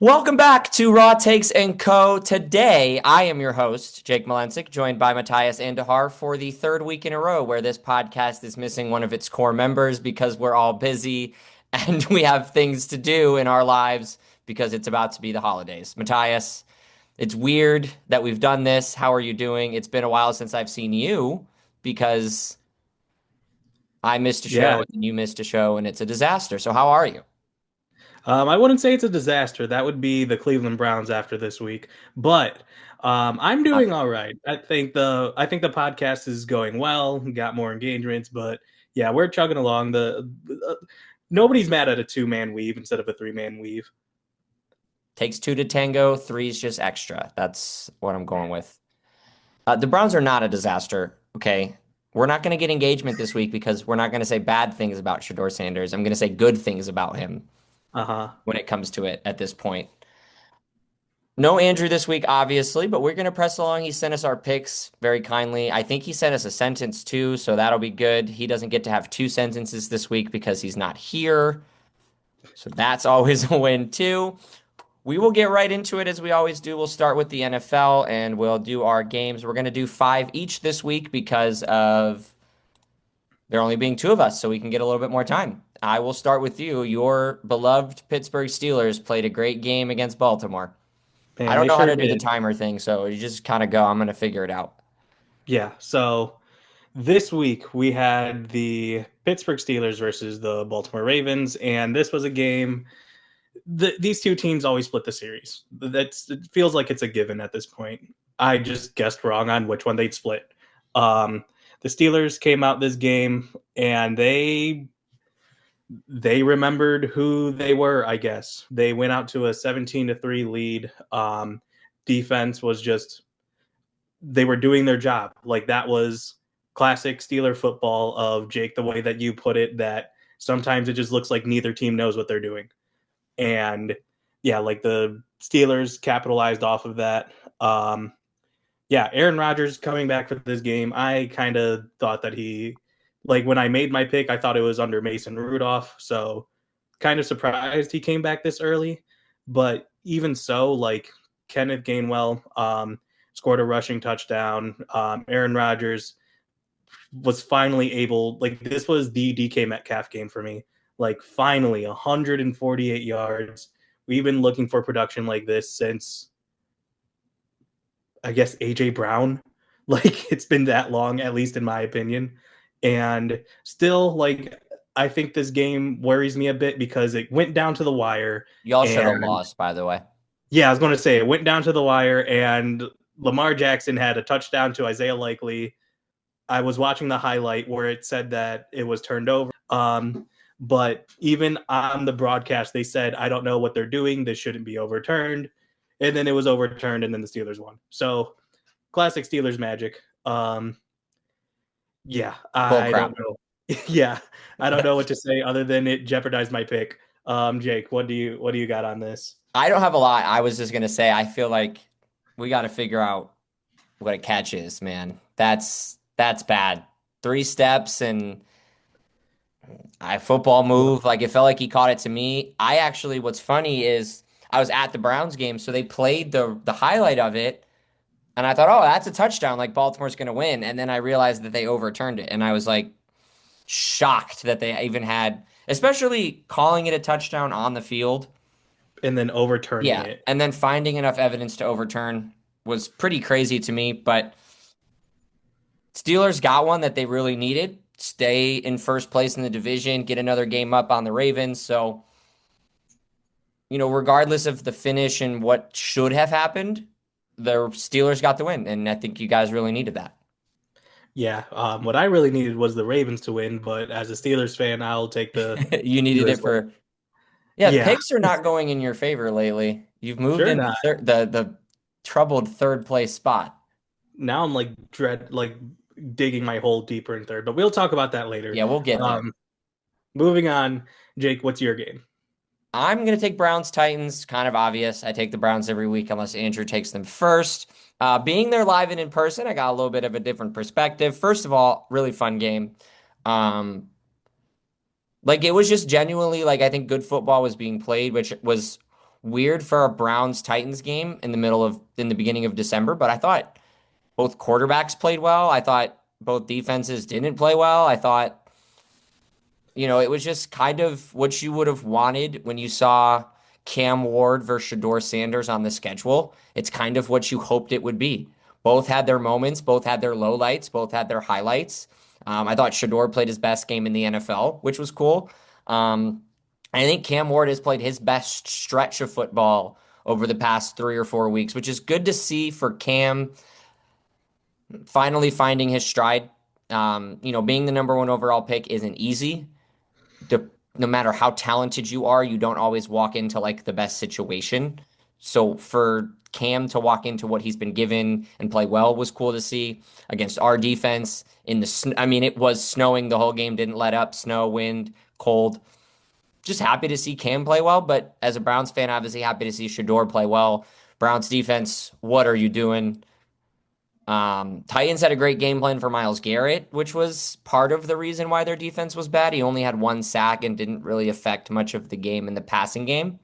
Welcome back to Raw Takes and Co. Today, I am your host, Jake Malensic, joined by Matthias Andahar for the third week in a row where this podcast is missing one of its core members because we're all busy and we have things to do in our lives because it's about to be the holidays. Matthias, it's weird that we've done this. How are you doing? It's been a while since I've seen you because I missed a Yeah, show and you missed a show and it's a disaster. So, how are you? I wouldn't say it's a disaster. That would be the Cleveland Browns after this week, but I'm Uh, doing all right. I think the podcast is going well. Got more engagements, but yeah, we're chugging along. Nobody's mad at a two-man weave instead of a three-man weave. Takes two to tango, three's just extra. That's what I'm going with. The Browns are not a disaster. Okay. We're not going to get engagement this week because we're not going to say bad things about Shador Sanders. I'm going to say good things about him Uh-huh. when it comes to it at this point. No Andrew this week, obviously, but we're going to press along. He sent us our picks very kindly. I think he sent us a sentence too, so that'll be good. He doesn't get to have two sentences this week because he's not here. So that's always a win too. We will get right into it as we always do. We'll start with the NFL and we'll do our games. We're going to do five each this week because of there only being two of us, so we can get a little bit more time. I will start with you. Your beloved Pittsburgh Steelers played a great game against Baltimore. I Man, don't they know how sure to do the did. timer thing, so you just kind of go. I'm going to figure it out. Yeah, so this week we had the Pittsburgh Steelers versus the Baltimore Ravens, and this was a game. These two teams always split the series. It feels like it's a given at this point. I just guessed wrong on which one they'd split. Um, the Steelers came out this game and they remembered who they were. I guess they went out to a 17-3 lead. Defense was just they were doing their job. Like that was classic Steeler football of Jake, the way that you put it. That sometimes it just looks like neither team knows what they're doing. And yeah, like the Steelers capitalized off of that. Yeah, Aaron Rodgers coming back for this game. I kind of thought that like when I made my pick, I thought it was under Mason Rudolph. So kind of surprised he came back this early. But even so, like Kenneth Gainwell scored a rushing touchdown. Aaron Rodgers was finally able, like, this was the DK Metcalf game for me. Like, finally, 148 yards. We've been looking for production like this since, I guess, AJ Brown. Like, it's been that long, at least in my opinion. And still, like, I think this game worries me a bit because it went down to the wire. Y'all should have And lost, by the way. yeah, I was going to say it went down to the wire, and Lamar Jackson had a touchdown to Isaiah Likely. I was watching the highlight where it said that it was turned over. But even on the broadcast, they said, I don't know what they're doing. This shouldn't be overturned. And then it was overturned, and then the Steelers won. So classic Steelers magic. Yeah, Bull I crap. don't know. Yeah, I don't know what to say other than it jeopardized my pick. Jake, what do you got on this? I don't have a lot. I was just going to say, I feel like we got to figure out what a catch is, man. That's bad. Three steps and I football move. Like it felt like he caught it to me. I actually, what's funny is I was at the Browns game, so they played the highlight of it, and I thought, oh, that's a touchdown. Like Baltimore's gonna win, and then I realized that they overturned it, and I was like shocked that they even had, especially calling it a touchdown on the field. And then overturning Yeah, it. and then finding enough evidence to overturn was pretty crazy to me, but. Steelers got one that they really needed. Stay in first place in the division, get another game up on the Ravens. So, regardless of the finish and what should have happened, the Steelers got the win. And I think you guys really needed that. Yeah, what I really needed was the Ravens to win, but as a Steelers fan, I'll take the You needed Steelers it win. for, yeah, Yeah, picks are not going in your favor lately. You've moved sure into not. the troubled third place spot. Now I'm like digging my hole deeper in third, but we'll talk about that later. Yeah, we'll get there. Um, moving on, Jake, what's your game? I'm going to take Browns Titans. Kind of obvious. I take the Browns every week unless Andrew takes them first. Being there live and in person, I got a little bit of a different perspective. First of all, really fun game. Um, like it was just genuinely like I think good football was being played, which was weird for a Browns Titans game in the beginning of December, but I thought both quarterbacks played well. I thought both defenses didn't play well. I thought, it was just kind of what you would have wanted when you saw Cam Ward versus Shador Sanders on the schedule. It's kind of what you hoped it would be. Both had their moments, both had their lowlights, both had their highlights. I thought Shador played his best game in the NFL, which was cool. I think Cam Ward has played his best stretch of football over the past 3 or 4 weeks, which is good to see for Cam finally finding his stride. Being the number one overall pick isn't easy. No matter how talented you are, you don't always walk into like the best situation. So for Cam to walk into what he's been given and play well was cool to see against our defense in I mean, it was snowing the whole game, didn't let up, snow, wind, cold. Just happy to see Cam play well, but as a Browns fan, obviously happy to see Shador play well. Browns defense, what are you doing? Titans had a great game plan for Myles Garrett, which was part of the reason why their defense was bad. He only had one sack and didn't really affect much of the game in the passing game.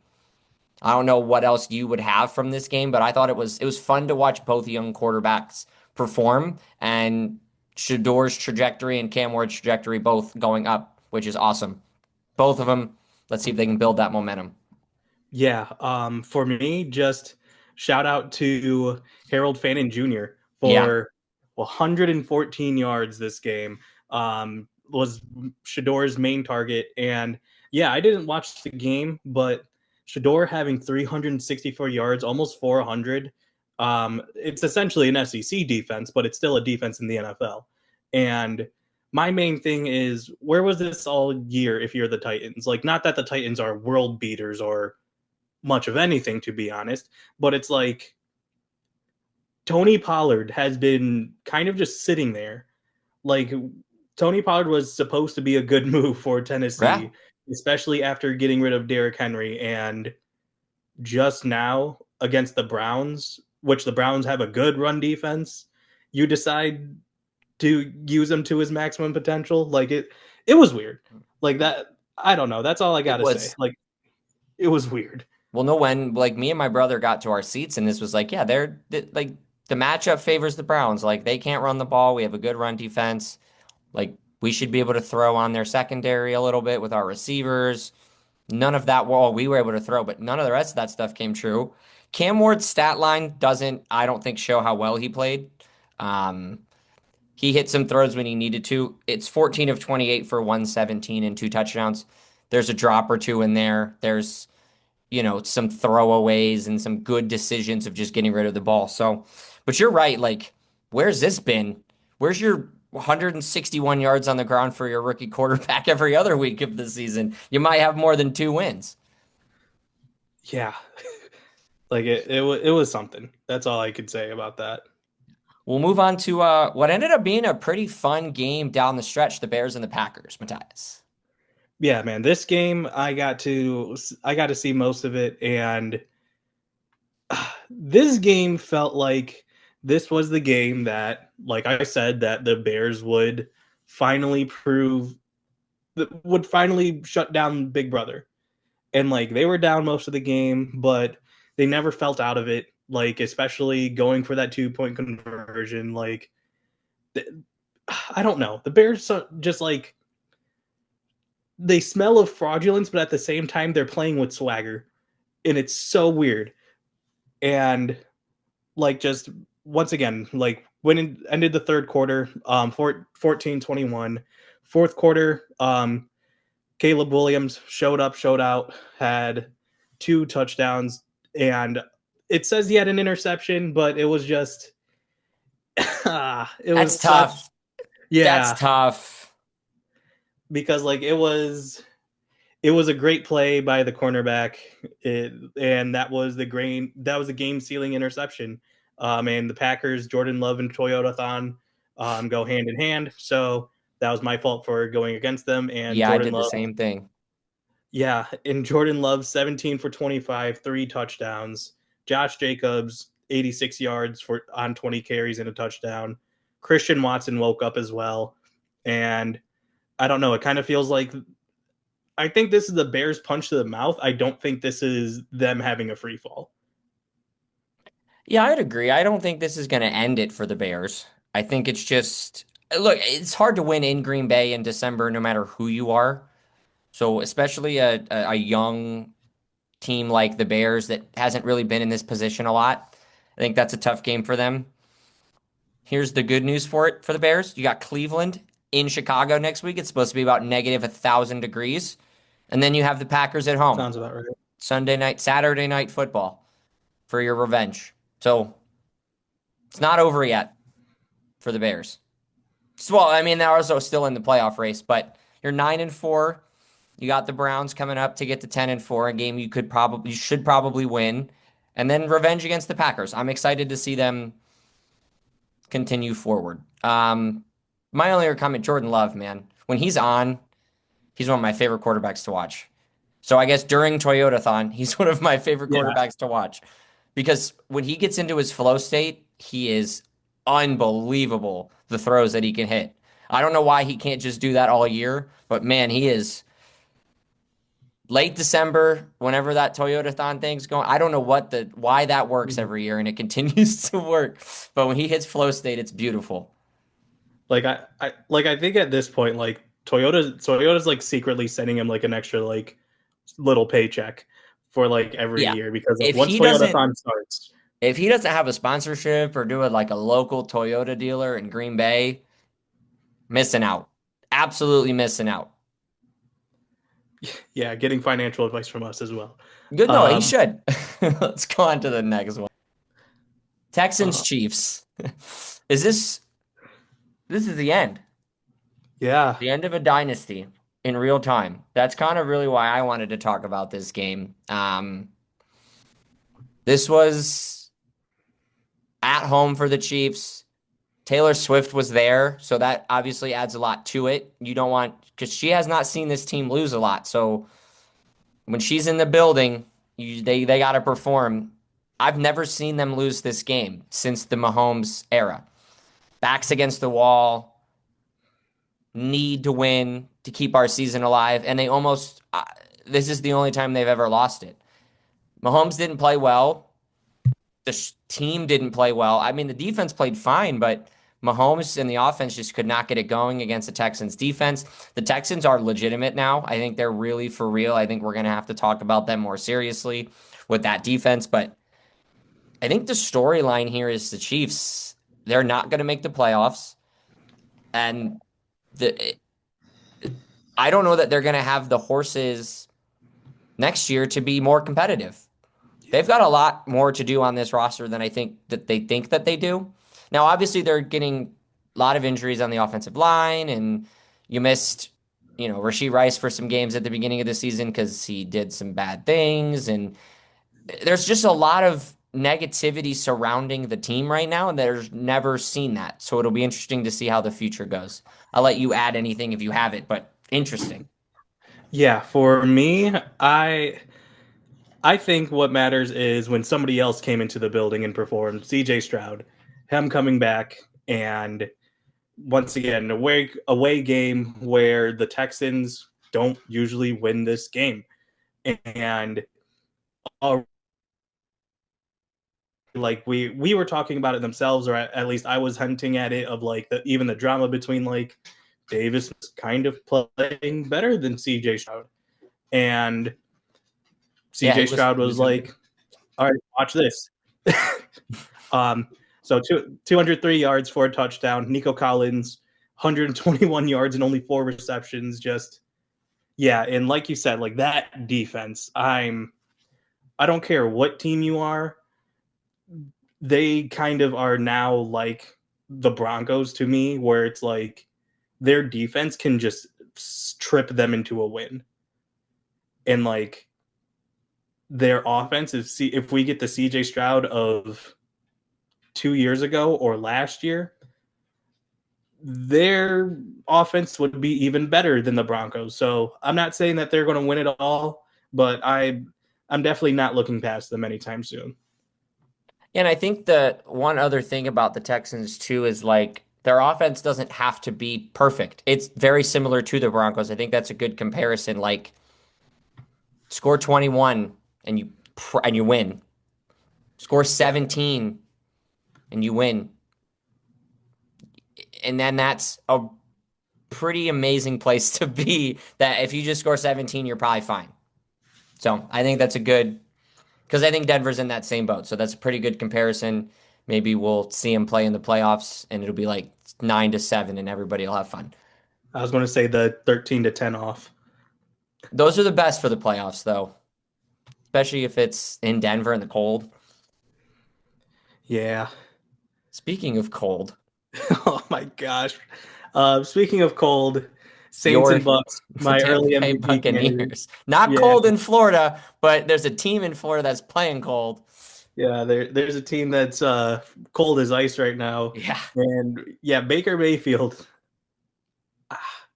I don't know what else you would have from this game, but I thought it was fun to watch both young quarterbacks perform and Shador's trajectory and Cam Ward's trajectory both going up, which is awesome. Both of them. Let's see if they can build that momentum. Yeah, for me, just shout out to Harold Fannin Jr. Yeah. for 114 yards this game. Was Shador's main target, and yeah, I didn't watch the game, but Shador having 364 yards, almost 400. It's essentially an SEC defense, but it's still a defense in the NFL. And my main thing is, where was this all year if you're the Titans? Like, not that the Titans are world beaters or much of anything, to be honest, but it's like Tony Pollard has been kind of just sitting there. Like, Tony Pollard was supposed to be a good move for Yeah. Tennessee, especially after getting rid of Derrick Henry. And just now against the Browns, which the Browns have a good run defense, you decide to use him to his maximum potential. Like, it was weird. Like that. I don't know. That's all I It gotta say. was Like, it was weird. Well, no, when like me and my brother got to our seats, and this was like, yeah, like the matchup favors the Browns. Like they can't run the ball. We have a good run defense. Like we should be able to throw on their secondary a little bit with our receivers. None of that. Well, we were able to throw, but none of the rest of that stuff came true. Cam Ward's stat line doesn't, I don't think, show how well he played. Um, he hit some throws when he needed to. It's 14 of 28 for 117 and two touchdowns. There's a drop or two in there. There's some throwaways and some good decisions of just getting rid of the ball. So, but you're right. Like, where's this been? Where's your 161 yards on the ground for your rookie quarterback every other week of the season? You might have more than two wins. Yeah, like it was something. That's all I could say about that. We'll move on to what ended up being a pretty fun game down the stretch, the Bears and the Packers, Matthias. Yeah, man, this game I got to see most of it, and this game felt like this was the game that, like I said, that the Bears would finally shut down Big Brother. And like they were down most of the game, but they never felt out of it. Like, especially going for that 2 point conversion. Like, I don't know. The Bears just like, they smell of fraudulence, but at the same time they're playing with swagger, and it's so weird. And like, just once again, like when it ended the third quarter, 14-21. Fourth quarter, Caleb Williams showed up, showed out, had 2 touchdowns, and it says he had an interception, but it was just it That's was such, tough. That's yeah, tough. because like it was a great play by the cornerback, and that was a game sealing interception. And the Packers, Jordan Love and Toyota Thon, go hand in hand. So that was my fault for going against them. And Yeah, I Jordan did the Love, same thing. yeah, and Jordan Love, 17 for 25, 3 touchdowns. Josh Jacobs, 86 yards on 20 carries and a touchdown. Christian Watson woke up as well. And I don't know, it kind of feels like I think this is the Bears punch to the mouth. I don't think this is them having a free fall. Yeah, I'd agree. I don't think this is going to end it for the Bears. I think it's just, look, it's hard to win in Green Bay in December no matter who you are. So, especially a young team like the Bears that hasn't really been in this position a lot. I think that's a tough game for them. Here's the good news for it for the Bears. You got Cleveland in Chicago next week. It's supposed to be about negative 1,000 degrees. And then you have the Packers at home. Sounds about right. Sunday night, Saturday night football for your revenge. So it's not over yet for the Bears. Well, I mean, they're also still in the playoff race, but you're 9-4. You got the Browns coming up to get to 10-4, a game you should probably win. And then revenge against the Packers. I'm excited to see them continue forward. My only other comment, Jordan Love, man, when he's on, he's one of my favorite quarterbacks to watch. So I guess during Toyotathon, he's one of my favorite Yeah, quarterbacks to watch because when he gets into his flow state, he is unbelievable. The throws that he can hit. I don't know why he can't just do that all year, but man, he is late December, whenever that Toyotathon thing's going. I don't know why that works every year and it continues to work. But when he hits flow state, it's beautiful. I think at this point, like Toyota's like secretly sending him like an extra like little paycheck for like every Yeah. year because like If once he doesn't Toyotathon starts, if he doesn't have a sponsorship or do it like a local Toyota dealer in Green Bay, missing out. Absolutely missing out. yeah, getting financial advice from us as well. Good, no, he Um, should. Let's go on to the next one. Texans uh, Chiefs. Is this is the end. yeah, The end of a dynasty in real time. That's kind of really why I wanted to talk about this game. This was at home for the Chiefs. Taylor Swift was there, so that obviously adds a lot to it. You don't want because she has not seen this team lose a lot. So when she's in the building, they got to perform. I've never seen them lose this game since the Mahomes era. Backs against the wall, need to win to keep our season alive, and they almost. This is the only time they've ever lost it. Mahomes didn't play well. The team didn't play well. I mean, the defense played fine, but Mahomes and the offense just could not get it going against the Texans defense. The Texans are legitimate now. I think they're really for real. I think we're going to have to talk about them more seriously with that defense. But I think the storyline here is the Chiefs. They're not going to make the playoffs. And the I don't know that they're going to have the horses next year to be more competitive. They've got a lot more to do on this roster than I think that they do. Now, obviously, they're getting a lot of injuries on the offensive line, and you missed, Rashee Rice for some games at the beginning of the season because he did some bad things, and there's just a lot of negativity surrounding the team right now, and there's never seen that. So it'll be interesting to see how the future goes. I'll let you add anything if you have it, but interesting. yeah. For me, I think what matters is when somebody else came into the building and performed. C.J. Stroud, him coming back, and once again, away game where the Texans don't usually win this game, and uh, like we were talking about it themselves, or at least I was hinting at it of like even the drama between like Davis kind of playing better than C.J. Stroud, and Yeah, C.J. Stroud he was was really like, good. "All right, watch this." So 203 yards for a touchdown. Nico Collins, 121 yards and only 4 receptions. Just yeah, and like you said, like that defense, I don't care what team you are, they kind of are now like the Broncos to me, where it's like their defense can just trip them into a win. And like their offense, if we get the CJ Stroud of 2 years ago or last year, their offense would be even better than the Broncos. So I'm not saying that they're going to win it all, but I'm definitely not looking past them anytime soon. And I think the one other thing about the Texans too is like their offense doesn't have to be perfect. It's very similar to the Broncos. I think that's a good comparison. Like Score 21 and you win. Score Yeah, 17 and you win. And then that's a pretty amazing place to be that if you just score 17, you're probably fine. So I think that's a good, because I think Denver's in that same boat. So that's a pretty good comparison. Maybe we'll see him play in the playoffs and it'll be like 9-7 and everybody will have fun. I was going to say the 13-10 off. Those are the best for the playoffs, though, especially if it's in Denver in the cold. Yeah. Speaking of cold, Oh my gosh. Speaking of cold, Saints your and Bucks, the my Tampa early Bay MVP candidate. Buccaneers. Not Yeah, cold in Florida, but there's a team in Florida that's playing cold. yeah. There's a team that's cold as ice right now, Yeah. and yeah, Baker Mayfield.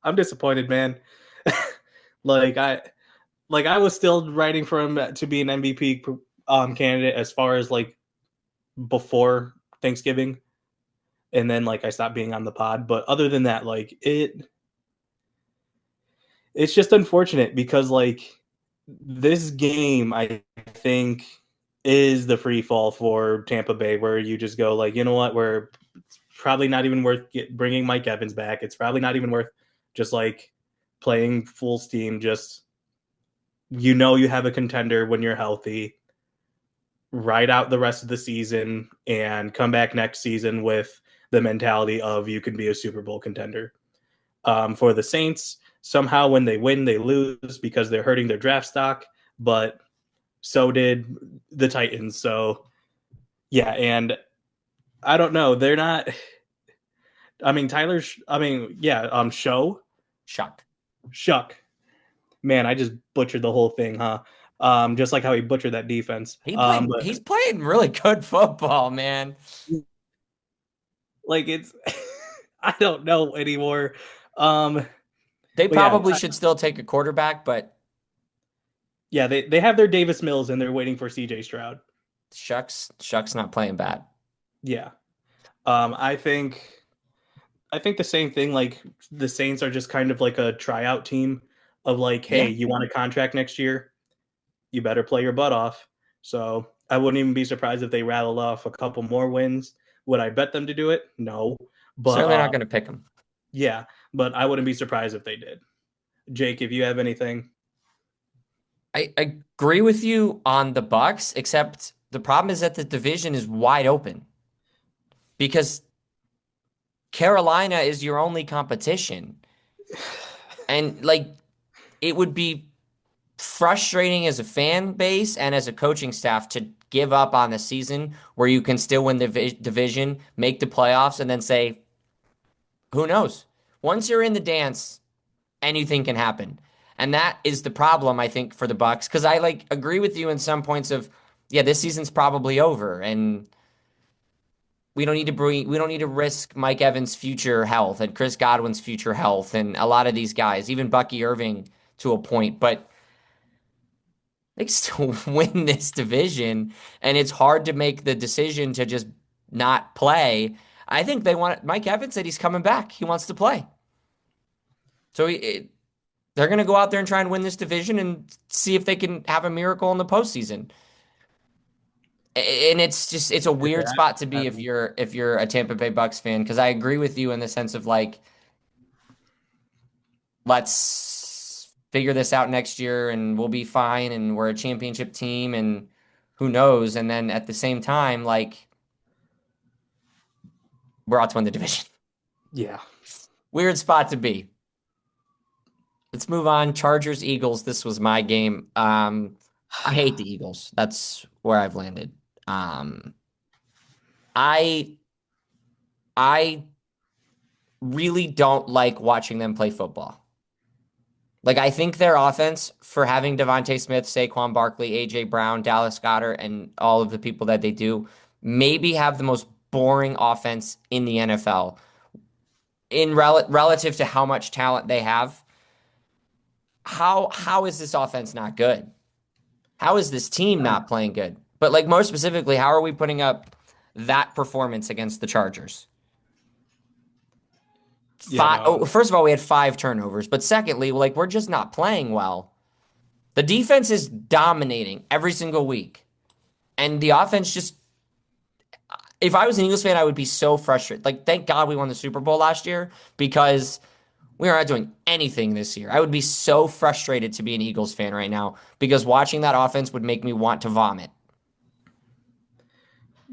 I'm disappointed, man. like I like I was still writing for him to be an MVP candidate as far as like before Thanksgiving, and then like I stopped being on the pod. But other than that, like it's just unfortunate because like this game I think is the free fall for Tampa Bay where you just go like, you know what, we're probably not even worth bringing Mike Evans back. It's probably not even worth just like playing full steam. Just you have a contender when you're healthy. Ride out the rest of the season and come back next season with the mentality of you can be a Super Bowl contender. For the Saints, somehow when they win, they lose because they're hurting their draft stock, but so did the Titans. So yeah, and I don't know. They're not. I mean, Shock. Shuck. Man, I just butchered the whole thing, huh? Just like how he butchered that defense. But He's playing really good football, man. like it's, I don't know anymore. Um, They but yeah, probably should still take a quarterback, but yeah, they have their Davis Mills and they're waiting for CJ Stroud. Shucks not playing bad. Yeah. I think the same thing. Like the Saints are just kind of like a tryout team of like, hey, Yeah. you want a contract next year? You better play your butt off. So I wouldn't even be surprised if they rattled off a couple more wins. Would I bet them to do it? No. But Certainly not going to pick him. yeah, but I wouldn't be surprised if they did. Jake, if you have anything, I agree with you on the Bucks, except the problem is that the division is wide open because Carolina is your only competition. And like it would be frustrating as a fan base and as a coaching staff to give up on a season where you can still win the division, make the playoffs, and then say, who knows? Once you're in the dance, anything can happen. And that is the problem, I think, for the Bucks. Because I like agree with you in some points of, yeah, this season's probably over, and we don't need to risk Mike Evans' future health and Chris Godwin's future health and a lot of these guys, even Bucky Irving to a point. But they still win this division, and it's hard to make the decision to just not play. I think they want Mike Evans said he's coming back. He wants to play. So they're going to go out there and try and win this division and see if they can have a miracle in the postseason. And it's a if weird it spot to be happens, if you're a Tampa Bay Bucks fan because I agree with you in the sense of like let's figure this out next year and we'll be fine and we're a championship team and who knows, and then at the same time like we're out to win the division. yeah, Weird spot to be. Let's move on. Chargers, Eagles. This was my game. I hate the Eagles. That's where I've landed. Um, I I really don't like watching them play football. Like I think their offense for having Devontae Smith, Saquon Barkley, AJ Brown, Dallas Goedert, and all of the people that they do, maybe have the most boring offense in the NFL in relative to how much talent they have. How is this offense not good? How is this team not playing good? But like more specifically, how are we putting up that performance against the Chargers? yeah, Five, no, oh, first of all, we had five turnovers, but secondly, like we're just not playing well. The defense is dominating every single week. And the offense just, if I was an Eagles fan, I would be so frustrated. Like, thank God we won the Super Bowl last year because we are not doing anything this year. I would be so frustrated to be an Eagles fan right now because watching that offense would make me want to vomit.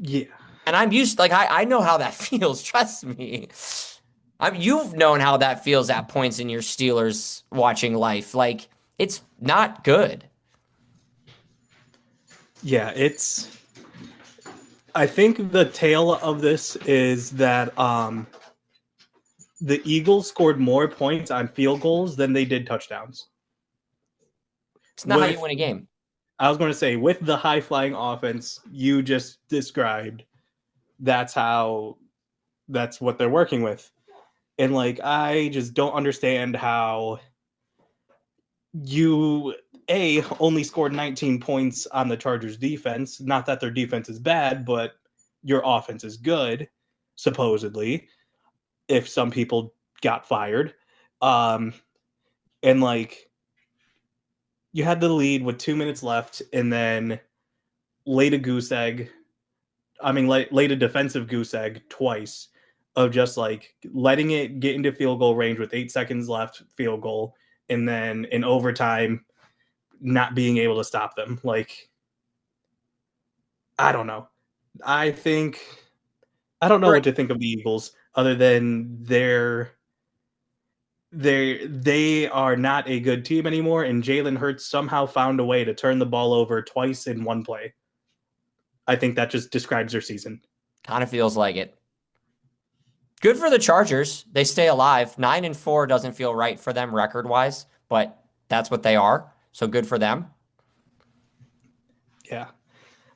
Yeah. And I'm used, like, I know how that feels. Trust me. You've known how that feels at points in your Steelers watching life. Like, it's not good. Yeah, I think the tale of this is that the Eagles scored more points on field goals than they did touchdowns. It's not how you With win a game. I was going to say with the high flying offense you just described, that's how that's what they're working with. And like I just don't understand how you only scored 19 points on the Chargers defense. Not that their defense is bad, but your offense is good, supposedly, if some people got fired. Um, and like you had the lead with 2 minutes left, and then laid a goose egg. I mean, laid a defensive goose egg twice of just like letting it get into field goal range with 8 seconds left, field goal, and then in overtime, not being able to stop them. Like, I don't know. I think I don't know Right. what to think of the Eagles other than they are not a good team anymore, and Jalen Hurts somehow found a way to turn the ball over twice in one play. I think that just describes their season. Kind of feels like it. Good for the Chargers. They stay alive. 9-4 doesn't feel right for them record wise, but that's what they are. So good for them. Yeah.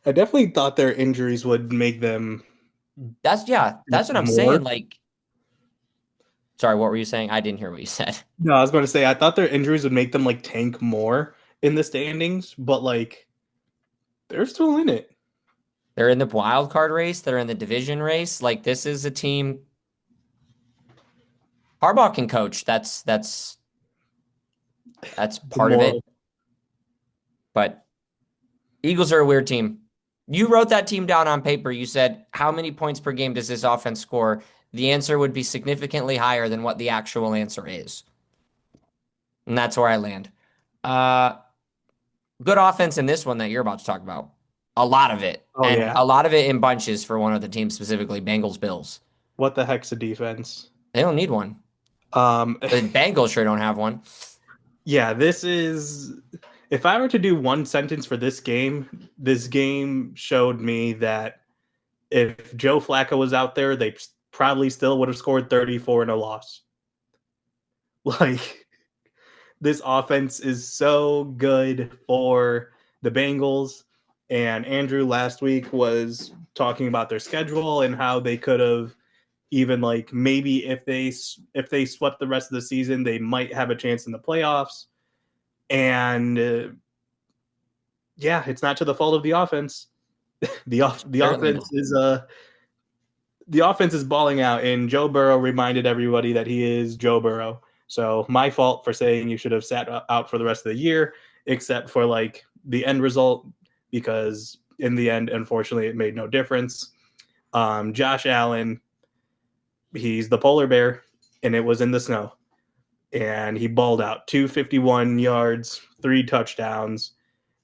I definitely thought their injuries would make them That's what I'm saying. more. Like, sorry, what were you saying? I didn't hear what you said. No, I was going to say I thought their injuries would make them like tank more in the standings, but like they're still in it. They're in the wild card race. They're in the division race. Like, this is a team Harbaugh can coach. That's The part of it. moral. But Eagles are a weird team. You wrote that team down on paper. You said, how many points per game does this offense score? The answer would be significantly higher than what the actual answer is. And that's where I land. Uh, Good offense in this one that you're about to talk about. A lot of it. Oh And yeah. a lot of it in bunches for one of the teams, specifically Bengals Bills. What the heck's a defense? They don't need one. Um The Bengals sure don't have one. yeah, this is if I were to do one sentence for this game showed me that if Joe Flacco was out there, they probably still would have scored 34 in a loss. Like this offense is so good for the Bengals. And Andrew last week was talking about their schedule and how they could have even like maybe if they swept the rest of the season, they might have a chance in the playoffs. And yeah, it's not to the fault of the offense. The Certainly offense not. is balling out, and Joe Burrow reminded everybody that he is Joe Burrow. So my fault for saying you should have sat out for the rest of the year, except for like the end result, because in the end, unfortunately, it made no difference. Josh Allen, he's the polar bear, and it was in the snow, and he balled out 251 yards, 3 touchdowns,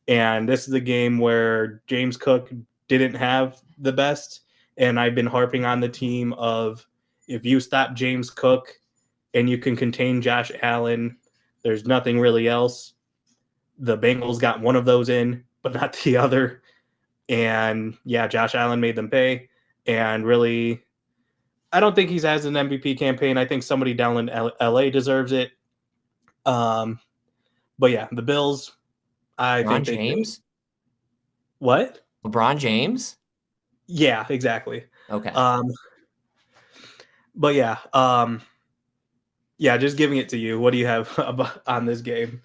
and this is a game where James Cook didn't have the best. And I've been harping on the team of if you stop James Cook and you can contain Josh Allen, there's nothing really else. The Bengals got one of those in, but not the other. And yeah, Josh Allen made them pay. And really, I don't think he has an MVP campaign. I think somebody down in LA deserves it. Um, but yeah, the Bills, I LeBron think they did. James? What? LeBron James? Yeah, exactly. Okay. Um, but yeah, just giving it to you. What do you have on this game?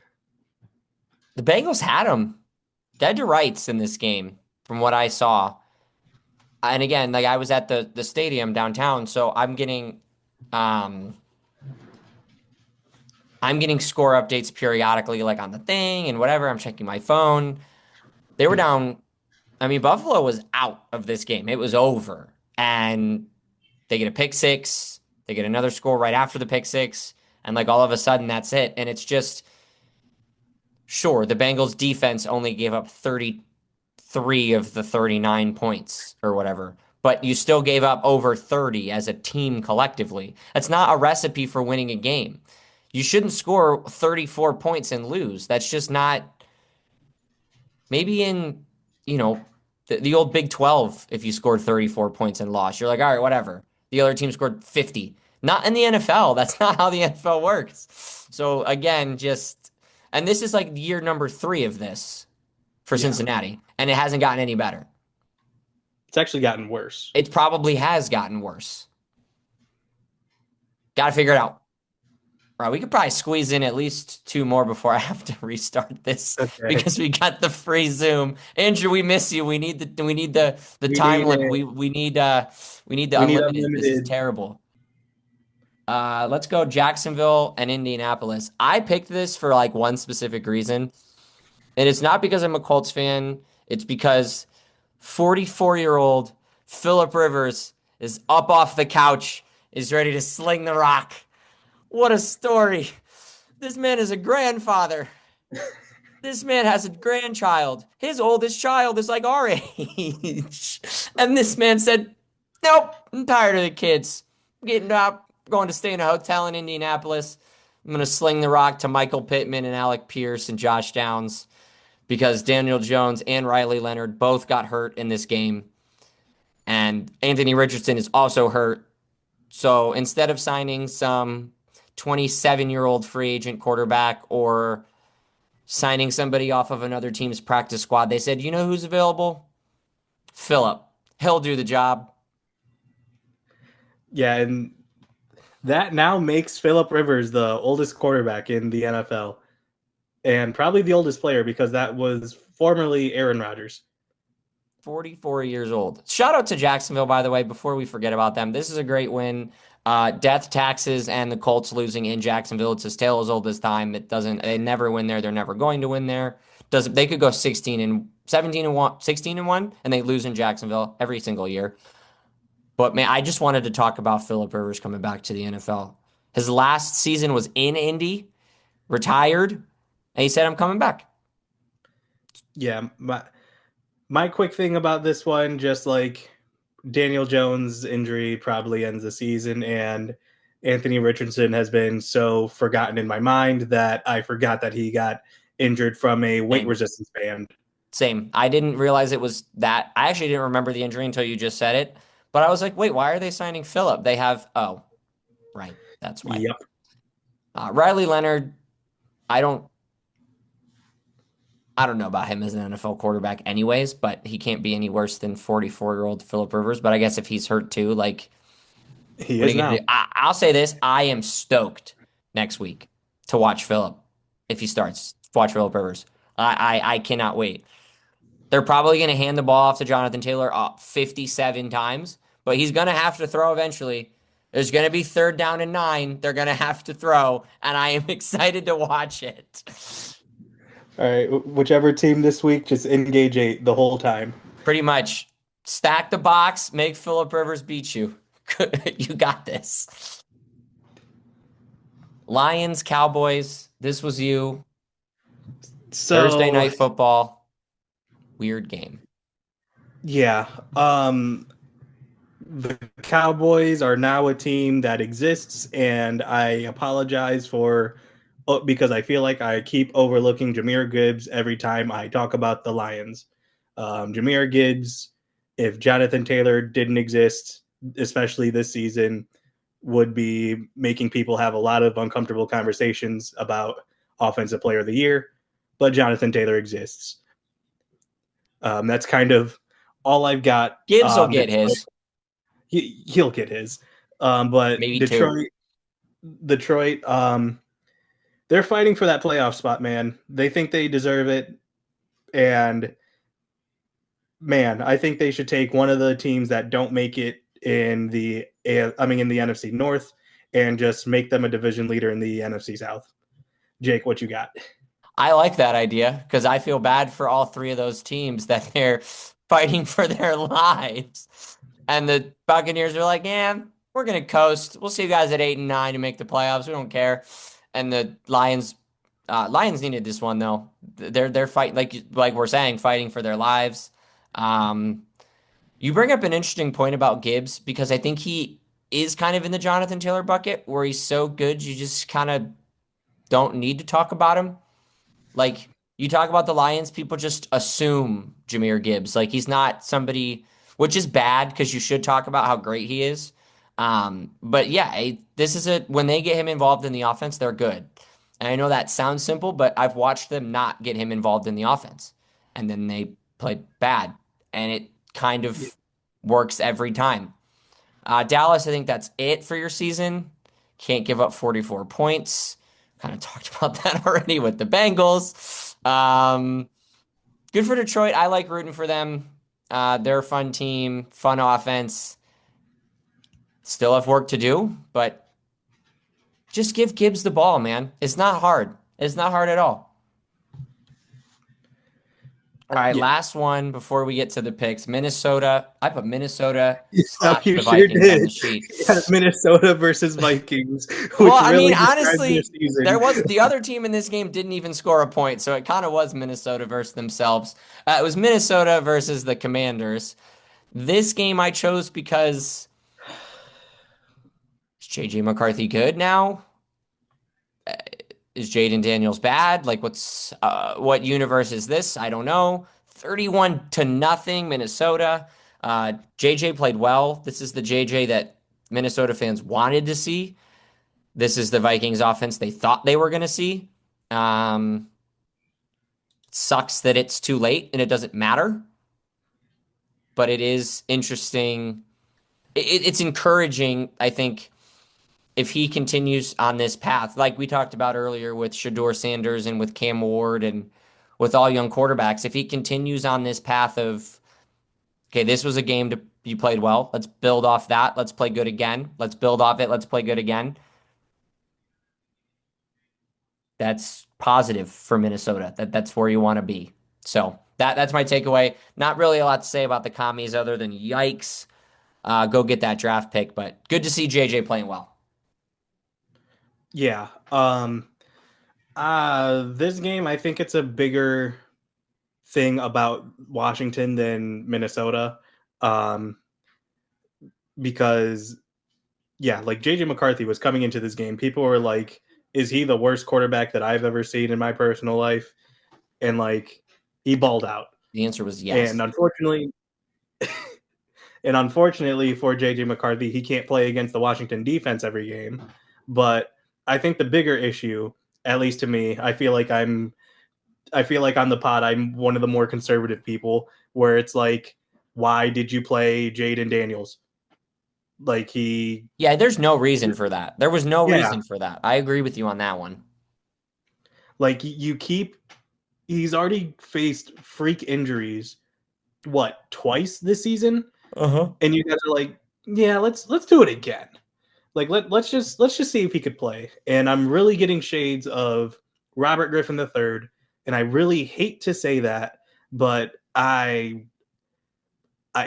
The Bengals had him dead to rights in this game, from what I saw. And again, like I was at the stadium downtown, so um I'm getting score updates periodically, like on the thing and whatever. I'm checking my phone. They were down. I mean, Buffalo was out of this game. It was over. And they get a pick six. They get another score right after the pick six. And like all of a sudden, that's it. And it's just, sure, the Bengals defense only gave up 33 of the 39 points or whatever, but you still gave up over 30 as a team collectively. That's not a recipe for winning a game. You shouldn't score 34 points and lose. That's just not, maybe in, you know, the old Big 12, if you scored 34 points and lost, you're like, all right, whatever. The other team scored 50. Not in the NFL. That's not how the NFL works. So again, just, and this is like year number 3 of this for Yeah. Cincinnati, and it hasn't gotten any better. It's actually gotten worse. It probably has gotten worse. Got to figure it out. All right, we could probably squeeze in at least 2 more before I have to restart this Okay. because we got the free Zoom. Andrew, we miss you. We need the We time need limit. a, We need the we need unlimited. This is unlimited. terrible. Let's go Jacksonville and Indianapolis. I picked this for like one specific reason, and it's not because I'm a Colts fan. It's because 44-year-old Philip Rivers is up off the couch, is ready to sling the rock. What a story. This man is a grandfather. This man has a grandchild. His oldest child is like our age. And this man said, nope, I'm tired of the kids. I'm getting up, going to stay in a hotel in Indianapolis. I'm going to sling the rock to Michael Pittman and Alec Pierce and Josh Downs because Daniel Jones and Riley Leonard both got hurt in this game. And Anthony Richardson is also hurt. So instead of signing some 27-year-old free agent quarterback or signing somebody off of another team's practice squad, they said, you know who's available? Phillip. He'll do the job. Yeah, and that now makes Philip Rivers the oldest quarterback in the NFL and probably the oldest player because that was formerly Aaron Rodgers. 44 years old. Shout out to Jacksonville, by the way, before we forget about them. This is a great win. Death, taxes, and the Colts losing in Jacksonville. It's as tale as old as time. They never win there. They're never going to win there. They could go 16 and 17 and 1, 16 and 1, and they lose in Jacksonville every single year. But man, I just wanted to talk about Philip Rivers coming back to the NFL. His last season was in Indy, retired, and he said, I'm coming back. Yeah, my quick thing about this one, just like Daniel Jones' injury probably ends the season, and Anthony Richardson has been so forgotten in my mind that I forgot that he got injured from a weight Same. resistance band. Same. I didn't realize it was that. I actually didn't remember the injury until you just said it. But I was like, wait, why are they signing Phillip? They have, oh, right. That's why. Yep. Riley Leonard, I don't I don't know about him as an NFL quarterback anyways, but he can't be any worse than 44-year-old Philip Rivers. But I guess if he's hurt too, like, He what are is you gonna now. do? I'll say this. I am stoked next week to watch Philip if he starts. Watch Philip Rivers. I cannot wait. They're probably going to hand the ball off to Jonathan Taylor 57 times, but he's going to have to throw eventually. There's going to be 3rd down and 9. They're going to have to throw, and I am excited to watch it. All right, whichever team this week, just engage 8 the whole time. Pretty much stack the box, make Philip Rivers beat you. You got this. Lions, Cowboys, this was you. Thursday So night football. Weird game. yeah, the Cowboys are now a team that exists, and I apologize for because I feel like I keep overlooking Jahmyr Gibbs every time I talk about the Lions. Jahmyr Gibbs, if Jonathan Taylor didn't exist, especially this season, would be making people have a lot of uncomfortable conversations about Offensive Player of the Year. But Jonathan Taylor exists. That's kind of all I've got. Gibbs will get his. He'll get his. But Maybe 2. Detroit, they're fighting for that playoff spot, man. They think they deserve it. And man, I think they should take one of the teams that don't make it in the NFC North and just make them a division leader in the NFC South. Jake, what you got? I like that idea because I feel bad for all three of those teams that they're fighting for their lives. And the Buccaneers are like, yeah, we're gonna coast. We'll see you guys at 8 and 9 to make the playoffs. We don't care. And the Lions needed this one though. They're fighting like we're saying, fighting for their lives. Um, you bring up an interesting point about Gibbs because I think he is kind of in the Jonathan Taylor bucket where he's so good you just kind of don't need to talk about him. Like you talk about the Lions, people just assume Jahmyr Gibbs. Like he's not somebody, which is bad because you should talk about how great he is. But yeah, this is a when they get him involved in the offense, they're good. And I know that sounds simple, but I've watched them not get him involved in the offense, and then they play bad, and it kind Yeah. of works every time. Dallas, I think that's it for your season. Can't give up 44 points. Kind of talked about that already with the Bengals. Good for Detroit. I like rooting for them. They're a fun team, fun offense. Still have work to do, but just give Gibbs the ball, man. It's not hard. It's not hard at all. All right, Yeah. last one before we get to the picks. Minnesota. I put Minnesota Yeah, slash you the sure Vikings on the did. sheet. Yeah, Minnesota versus Vikings, Well, which I mean, really describes their honestly, there season. was the other team in this game didn't even score a point, so it kind of was Minnesota versus themselves. It was Minnesota versus the Commanders. This game I chose because is JJ McCarthy good now? Is Jaden Daniels bad? Like, what universe is this? I don't know. 31 to nothing, Minnesota. JJ played well. This is the JJ that Minnesota fans wanted to see. This is the Vikings offense they thought they were going to see. Um, Sucks that it's too late and it doesn't matter, but it is interesting. It's encouraging, I think, if he continues on this path, like we talked about earlier with Shador Sanders and with Cam Ward and with all young quarterbacks, if he continues on this path of, okay, this was a game to you played well. Let's build off that. Let's play good again. Let's build off it. Let's play good again. That's positive for Minnesota. That's where you want to be. So that's my takeaway. Not really a lot to say about the commies other than yikes. Go get that draft pick, but good to see JJ playing well. Yeah. This game, I think it's a bigger thing about Washington than Minnesota. Um, because yeah, like JJ McCarthy was coming into this game. People were like, is he the worst quarterback that I've ever seen in my personal life? And like he balled out. The answer was And yes. unfortunately for JJ McCarthy, he can't play against the Washington defense every game. But I think the bigger issue, at least to me, I feel like on the pod I'm one of the more conservative people where it's like, why did you play Jaden Daniels? Like he Yeah, there's no reason for that. There was no yeah, reason for that. I agree with you on that one. like you keep he's already faced freak injuries what, twice this season? Uh-huh. And you guys are like, yeah, let's do it again. Like let's just see if he could play. And I'm really getting shades of Robert Griffin III, and I really hate to say that, but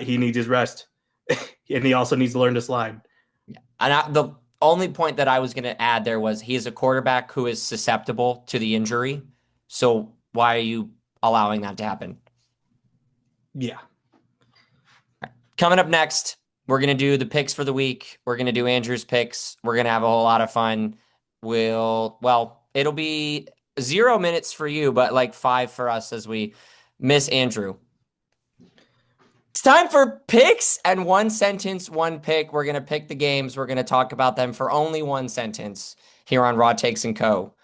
he needs his rest, and he also needs to learn to slide. Yeah. The only point that I was going to add there was he is a quarterback who is susceptible to the injury. So why are you allowing that to happen? Yeah, Coming up next, we're going to do the picks for the week. We're going to do Andrew's picks. We're going to have a whole lot of fun. It'll be 0 minutes for you, but like 5 for us as we miss Andrew. It's time for picks and one sentence, one pick. We're going to pick the games. We're going to talk about them for only one sentence here on Raw Takes and Co.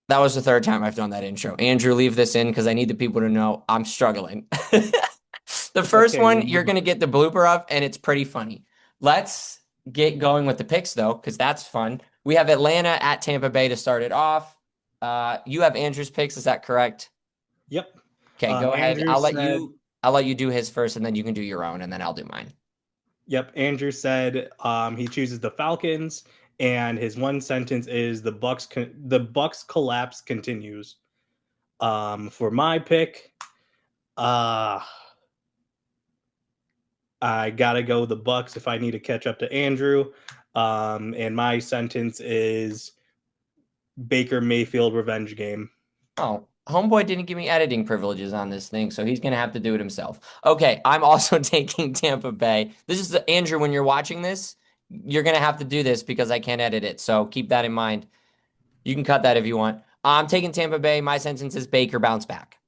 That was the third time I've done that intro. Andrew, leave this in because I need the people to know I'm struggling. The it's first okay. one you're going to get the blooper of, and it's pretty funny. Let's get going with the picks, though, because that's fun. We have Atlanta at Tampa Bay to start it off. You have Andrew's picks, is that correct? Yep. Okay, go ahead. Andrew said, I'll let you do his first, and then you can do your own, and then I'll do mine. yep. Andrew said he chooses the Falcons, and his one sentence is the Bucks collapse continues. For my pick, uh I gotta go the Bucks if I need to catch up to Andrew. And my sentence is Baker Mayfield revenge game. Oh, homeboy didn't give me editing privileges on this thing, so he's gonna have to do it himself. Okay, I'm also taking Tampa Bay. This is Andrew, when you're watching this, you're gonna have to do this because I can't edit it. So keep that in mind. You can cut that if you want. I'm taking Tampa Bay. My sentence is Baker bounce back.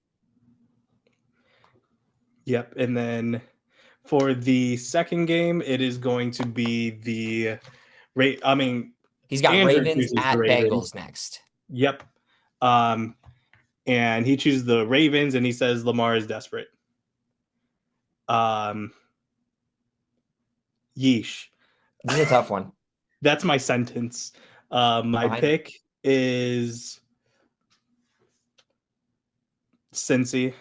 Yep. And then for the second game, it is going to be the rate. I mean, He's got Andrew Ravens chooses the at Ravens. Bengals next. Yep. Um, and he chooses the Ravens, and he says Lamar is desperate. Um, Yeesh. This is a tough one. That's my sentence. My Fine. pick is Cincy.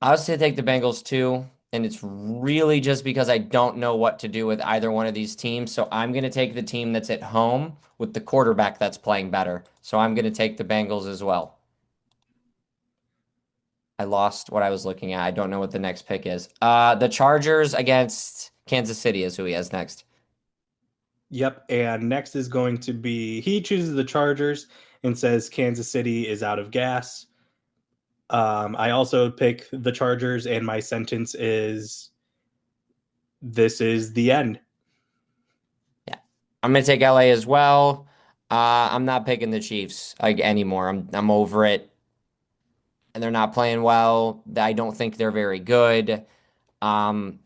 I was to take the Bengals too, and it's really just because I don't know what to do with either one of these teams. So I'm going to take the team that's at home with the quarterback that's playing better. So I'm going to take the Bengals as well. I lost what I was looking at. I don't know what the next pick is. The Chargers against Kansas City is who he has next. Yep. And next is going to be he chooses the Chargers and says Kansas City is out of gas. I also pick the Chargers, and my sentence is this is the end. Yeah. I'm going to take LA as well. I'm not picking the Chiefs like anymore. I'm over it. And they're not playing well. I don't think they're very good. Um,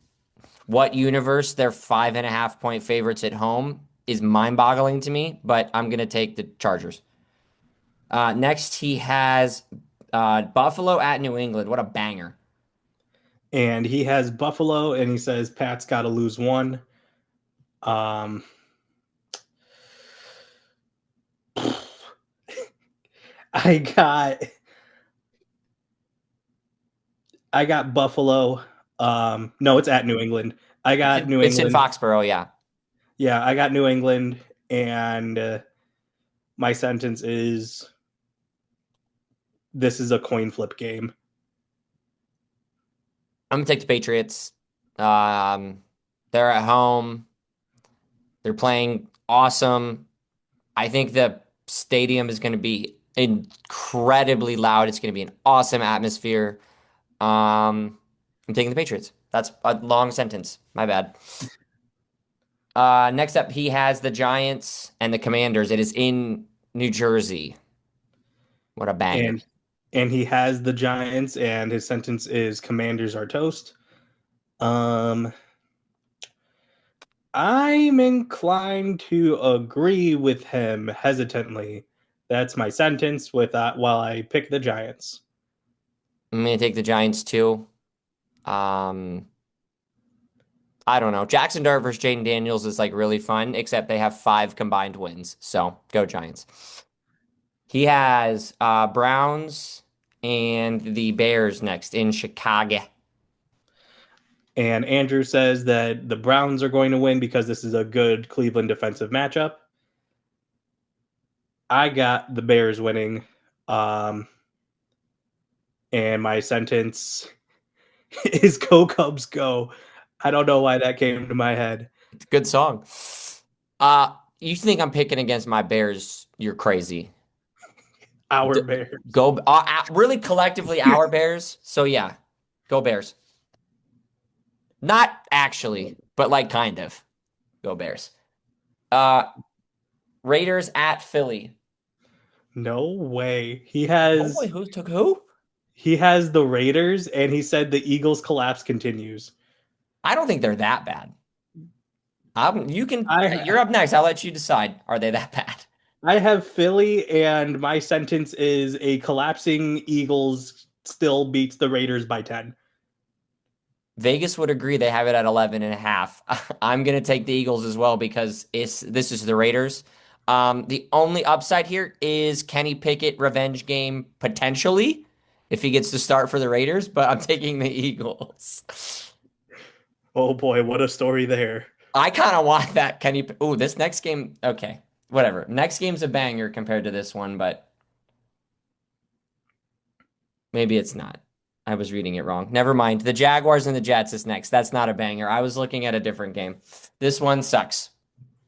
what universe they're 5.5 point favorites at home is mind-boggling to me, but I'm gonna take the Chargers. Next, he has Buffalo at New England. What a banger! And he has Buffalo, and he says Pat's got to lose one. Um, I got I got Buffalo. No, it's at New England. I got New It's in England. Foxborough, yeah. Yeah, I got New England, and my sentence is this is a coin flip game. I'm gonna take the Patriots. Um, they're at home. They're playing awesome. I think the stadium is going to be incredibly loud. It's going to be an awesome atmosphere. I'm taking the Patriots. That's a long sentence. My bad. Next up, he has the Giants and the Commanders. It is in New Jersey. What a banger. And he has the Giants, and his sentence is Commanders are toast. Um, I'm inclined to agree with him hesitantly. That's my sentence with while I pick the Giants. I'm going to take the Giants too. Um, I don't know. Jackson Dart versus Jaden Daniels is like really fun, except they have 5 combined wins. So go Giants. He has Browns and the Bears next in Chicago. And Andrew says that the Browns are going to win because this is a good Cleveland defensive matchup. I got the Bears winning. Um, and my sentence is Go Cubs Go. I don't know why that came to my head. It's a good song. You think I'm picking against my Bears? You're crazy. Our D Bears. Go, really collectively our Bears. So yeah, go Bears. Not actually, but like kind of. Go Bears. Uh, Raiders at Philly. No way. Oh boy, who took who? He has the Raiders, and he said the Eagles collapse continues. I don't think they're that bad. You can. I You're up next. I'll let you decide. Are they that bad? I have Philly, and my sentence is a collapsing Eagles still beats the Raiders by 10. Vegas would agree they have it at 11.5. I'm going to take the Eagles as well because this is the Raiders. The only upside here is Kenny Pickett revenge game potentially if he gets to start for the Raiders, but I'm taking the Eagles. Oh boy, what a story there. I kind of want that Kenny. Ooh, this next game. Okay, whatever. Next game's a banger compared to this one, but maybe it's not. I was reading it wrong. Never mind. The Jaguars and the Jets is next. That's not a banger. I was looking at a different game. This one sucks.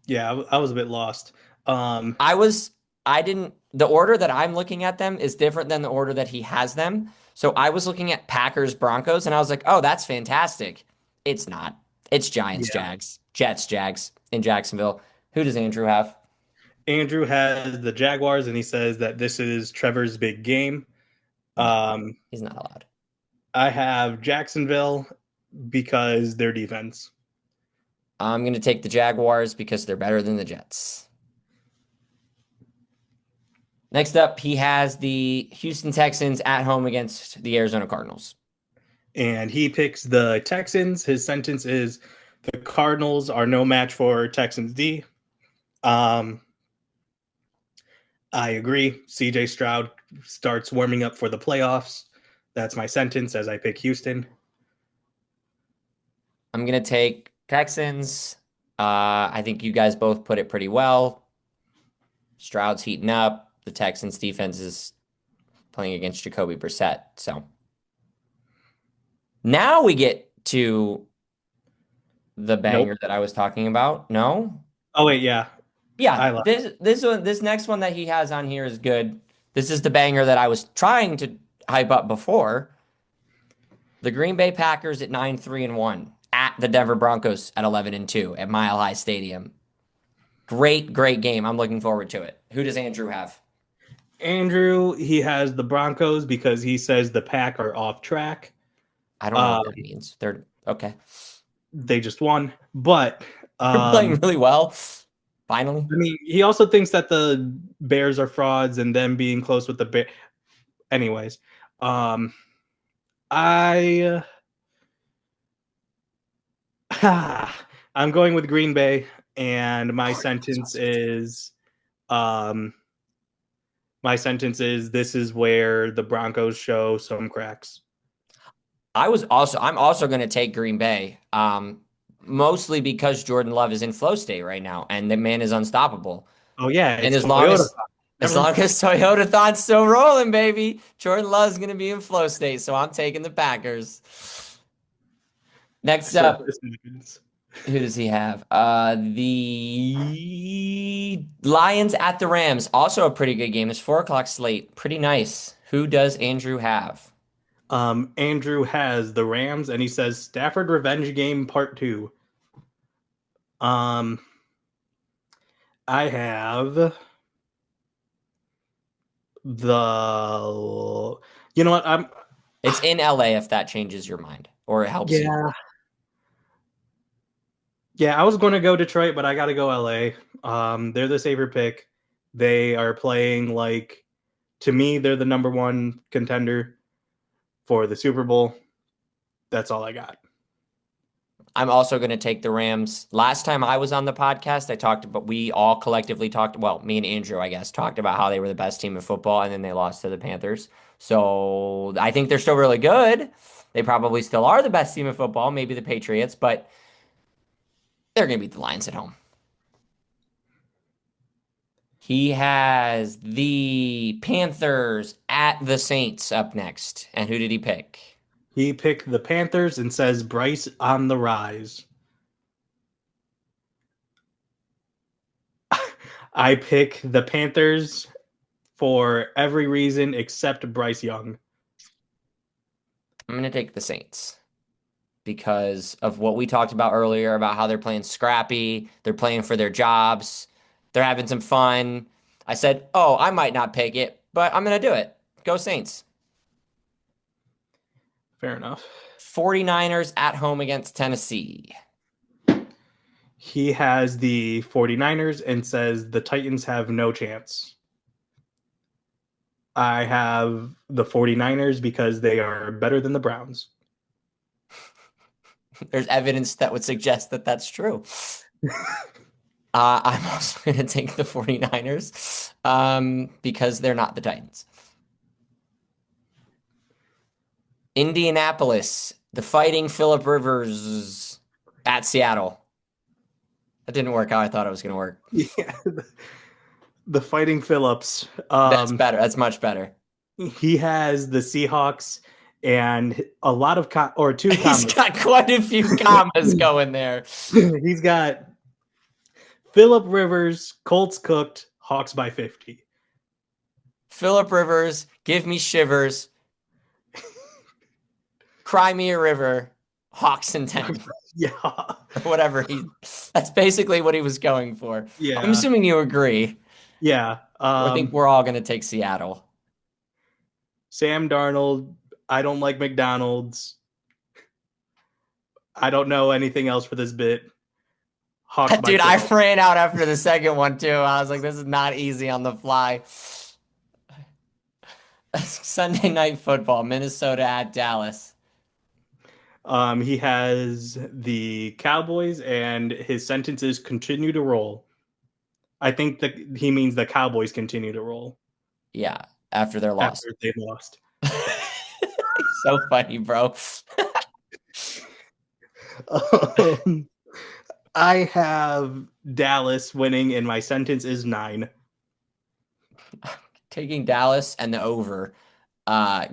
Yeah, I was a bit lost. Um, I was, I didn't, the order that I'm looking at them is different than the order that he has them. So I was looking at Packers, Broncos, and I was like, oh, that's fantastic. It's not. It's Giants, yeah, Jags, Jets, Jags in Jacksonville. Who does Andrew have? Andrew has the Jaguars, and he says that this is Trevor's big game. No, Um, he's not allowed. I have Jacksonville because their defense. I'm going to take the Jaguars because they're better than the Jets. Next up, he has the Houston Texans at home against the Arizona Cardinals. And he picks the Texans. His sentence is the Cardinals are no match for Texans D. Um, I agree. CJ Stroud starts warming up for the playoffs. That's my sentence as I pick Houston. I'm going to take Texans. I think you guys both put it pretty well. Stroud's heating up. The Texans defense is playing against Jacoby Brissett. So now we get to the Nope. banger that I was talking about. No? Oh wait, yeah, Yeah, I lied. this next one that he has on here is good. This is the banger that I was trying to hype up before. The Green Bay Packers at 9-3-1 at the Denver Broncos at 11-2 at Mile High Stadium. Great, great game. I'm looking forward to it. Who does Andrew have? Andrew, he has the Broncos because he says the Pack are off track. I don't know Um, what that means. They're okay. they just won, but They're playing um, really well. Finally. I mean, he also thinks that the Bears are frauds, and them being close with the Bear. Anyways, um, I I'm going with Green Bay, and um, my sentence is this is where the Broncos show some cracks. I'm also going to take Green Bay. Mostly because Jordan Love is in flow state right now and the man is unstoppable. Oh yeah, And it's Toyota. as Never long mind. as Toyota Thon's still rolling, baby, Jordan Love's going to be in flow state. So I'm taking the Packers. Next So up, who does he have? The Lions at the Rams. Also a pretty good game. It's 4 o'clock slate. Pretty nice. Who does Andrew have? Andrew has the Rams, and he says Stafford revenge game part two. Um, I have the. You know what? It's in LA if that changes your mind or it helps you. Yeah, yeah. I was going to go Detroit, but I got to go LA. They're the safer pick. They are playing like, to me, they're the number one contender for the Super Bowl. That's all I got. I'm also going to take the Rams. Last time I was on the podcast, I talked about, we all collectively talked, well, me and Andrew, I guess, talked about how they were the best team in football and then they lost to the Panthers. So I think they're still really good. They probably still are the best team in football, maybe the Patriots, but they're going to beat the Lions at home. He has the Panthers at the Saints up next. And who did he pick? He picked the Panthers and says Bryce on the rise. I pick the Panthers for every reason except Bryce Young. I'm going to take the Saints because of what we talked about earlier about how they're playing scrappy, they're playing for their jobs, they're having some fun. I said, oh, I might not pick it, but I'm going to do it. Go Saints. Fair enough. 49ers at home against Tennessee. He has the 49ers and says the Titans have no chance. I have the 49ers because they are better than the Browns. There's evidence that would suggest that that's true. I'm also going to take the 49ers because they're not the Titans. Indianapolis, the Fighting Philip Rivers at Seattle. That didn't work how I thought it was going to work. Yeah, the Fighting Phillips. That's better. That's much better. He has the Seahawks and a lot of or two He's commas. got quite a few commas going there. He's got Philip Rivers, Colts cooked, Hawks by 50. Philip Rivers, give me shivers. Cry me a river. Hawks in 10. Yeah. Whatever that's basically what he was going for. I'm Yeah. assuming you agree. Yeah. I think we're all going to take Seattle. Sam Darnold, I don't like McDonald's. I don't know anything else for this bit. Hawks by Dude, I 50. ran out after the second one too. I was like, this is not easy on the fly. Sunday night football, Minnesota at Dallas. He has the Cowboys, and his sentences continue to roll. I think that he means the Cowboys continue to roll Yeah, after their loss. after they lost. So funny, bro. I have Dallas winning, and my sentence is 9. Taking Dallas and the over.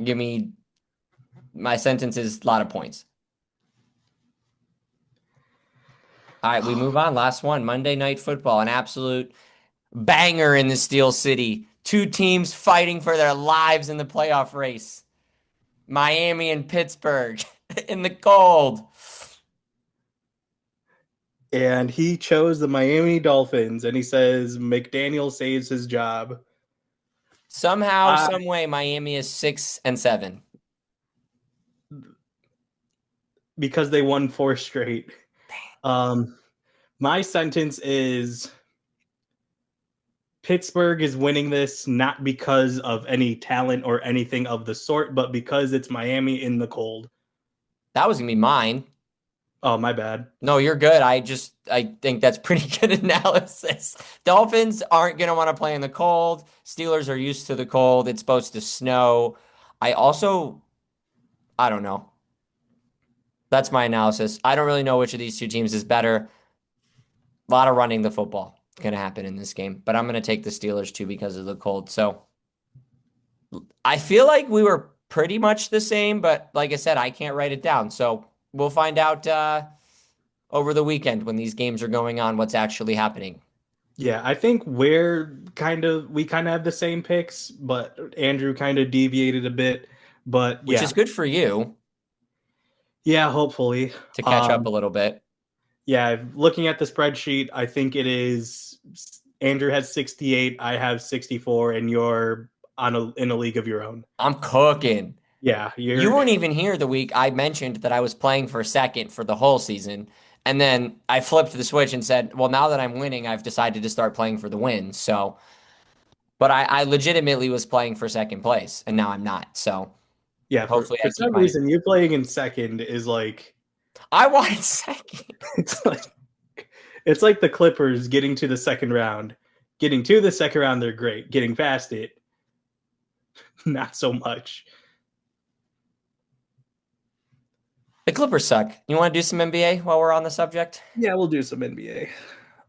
Give me my sentence is a lot of points. All right, we move on. Last one. Monday Night Football, an absolute banger in the Steel City. Two teams fighting for their lives in the playoff race. Miami and Pittsburgh in the cold. And he chose the Miami Dolphins, and he says McDaniel saves his job. Somehow, some way, Miami is 6-7. Because they won 4 straight. My sentence is Pittsburgh is winning this not because of any talent or anything of the sort, but because it's Miami in the cold. That was gonna be mine. Oh, my bad. No, you're good. I think that's pretty good analysis. Dolphins aren't gonna want to play in the cold. Steelers are used to the cold. It's supposed to snow. I don't know. That's my analysis. I don't really know which of these two teams is better. A lot of running the football is going to happen in this game, but I'm going to take the Steelers too because of the cold. So I feel like we were pretty much the same, but like I said, I can't write it down. So we'll find out over the weekend when these games are going on what's actually happening. Yeah, I think we kind of have the same picks, but Andrew kind of deviated a bit. But Which yeah. is good for you Yeah, hopefully. to catch up a little bit. Yeah, looking at the spreadsheet, I think it is Andrew has 68, I have 64, and you're in a league of your own. I'm cooking. Yeah, You weren't even here the week I mentioned that I was playing for second for the whole season. And then I flipped the switch and said, well, now that I'm winning, I've decided to start playing for the win. So, but I legitimately was playing for second place, and now I'm not. So yeah. hopefully For I keep some my. reason, you playing in second is like I wanted second. it's like it's like the Clippers getting to the second round. Getting to the second round, they're great. Getting past it, not so much. The Clippers suck. You want to do some NBA while we're on the subject? Yeah, we'll do some NBA.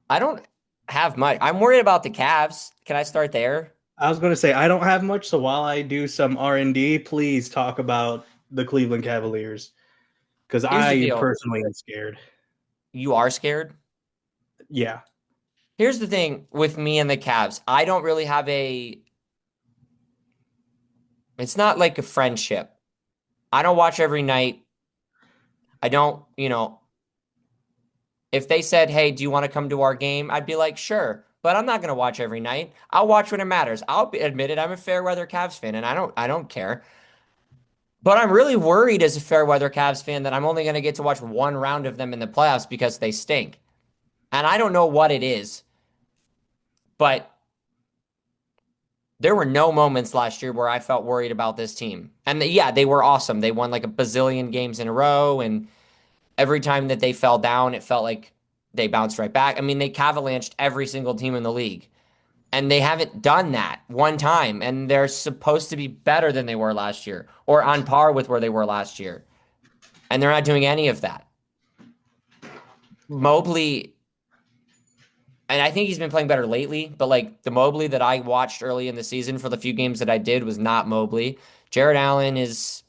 I don't have much. I'm worried about the Cavs. Can I start there? I was going to say I don't have much, so while I do some R&D, please talk about the Cleveland Cavaliers because Here's the I deal. personally am scared. You are scared? Yeah. Here's the thing with me and the Cavs. I don't really have it's not like a friendship. I don't watch every night. I don't, if they said, hey, do you want to come to our game? I'd be like, sure. But I'm not going to watch every night. I'll watch when it matters. Admit it. I'm a fair weather Cavs fan, and I don't care. But I'm really worried as a fair weather Cavs fan that I'm only going to get to watch one round of them in the playoffs because they stink. And I don't know what it is, but there were no moments last year where I felt worried about this team. And yeah, they were awesome. They won like a bazillion games in a row, and every time that they fell down, it felt like they bounced right back. I mean, they cavalanched every single team in the league. And they haven't done that one time. And they're supposed to be better than they were last year or on par with where they were last year. And they're not doing any of that. Mobley and I think he's been playing better lately, but like the Mobley that I watched early in the season for the few games that I did was not Mobley. Jared Allen is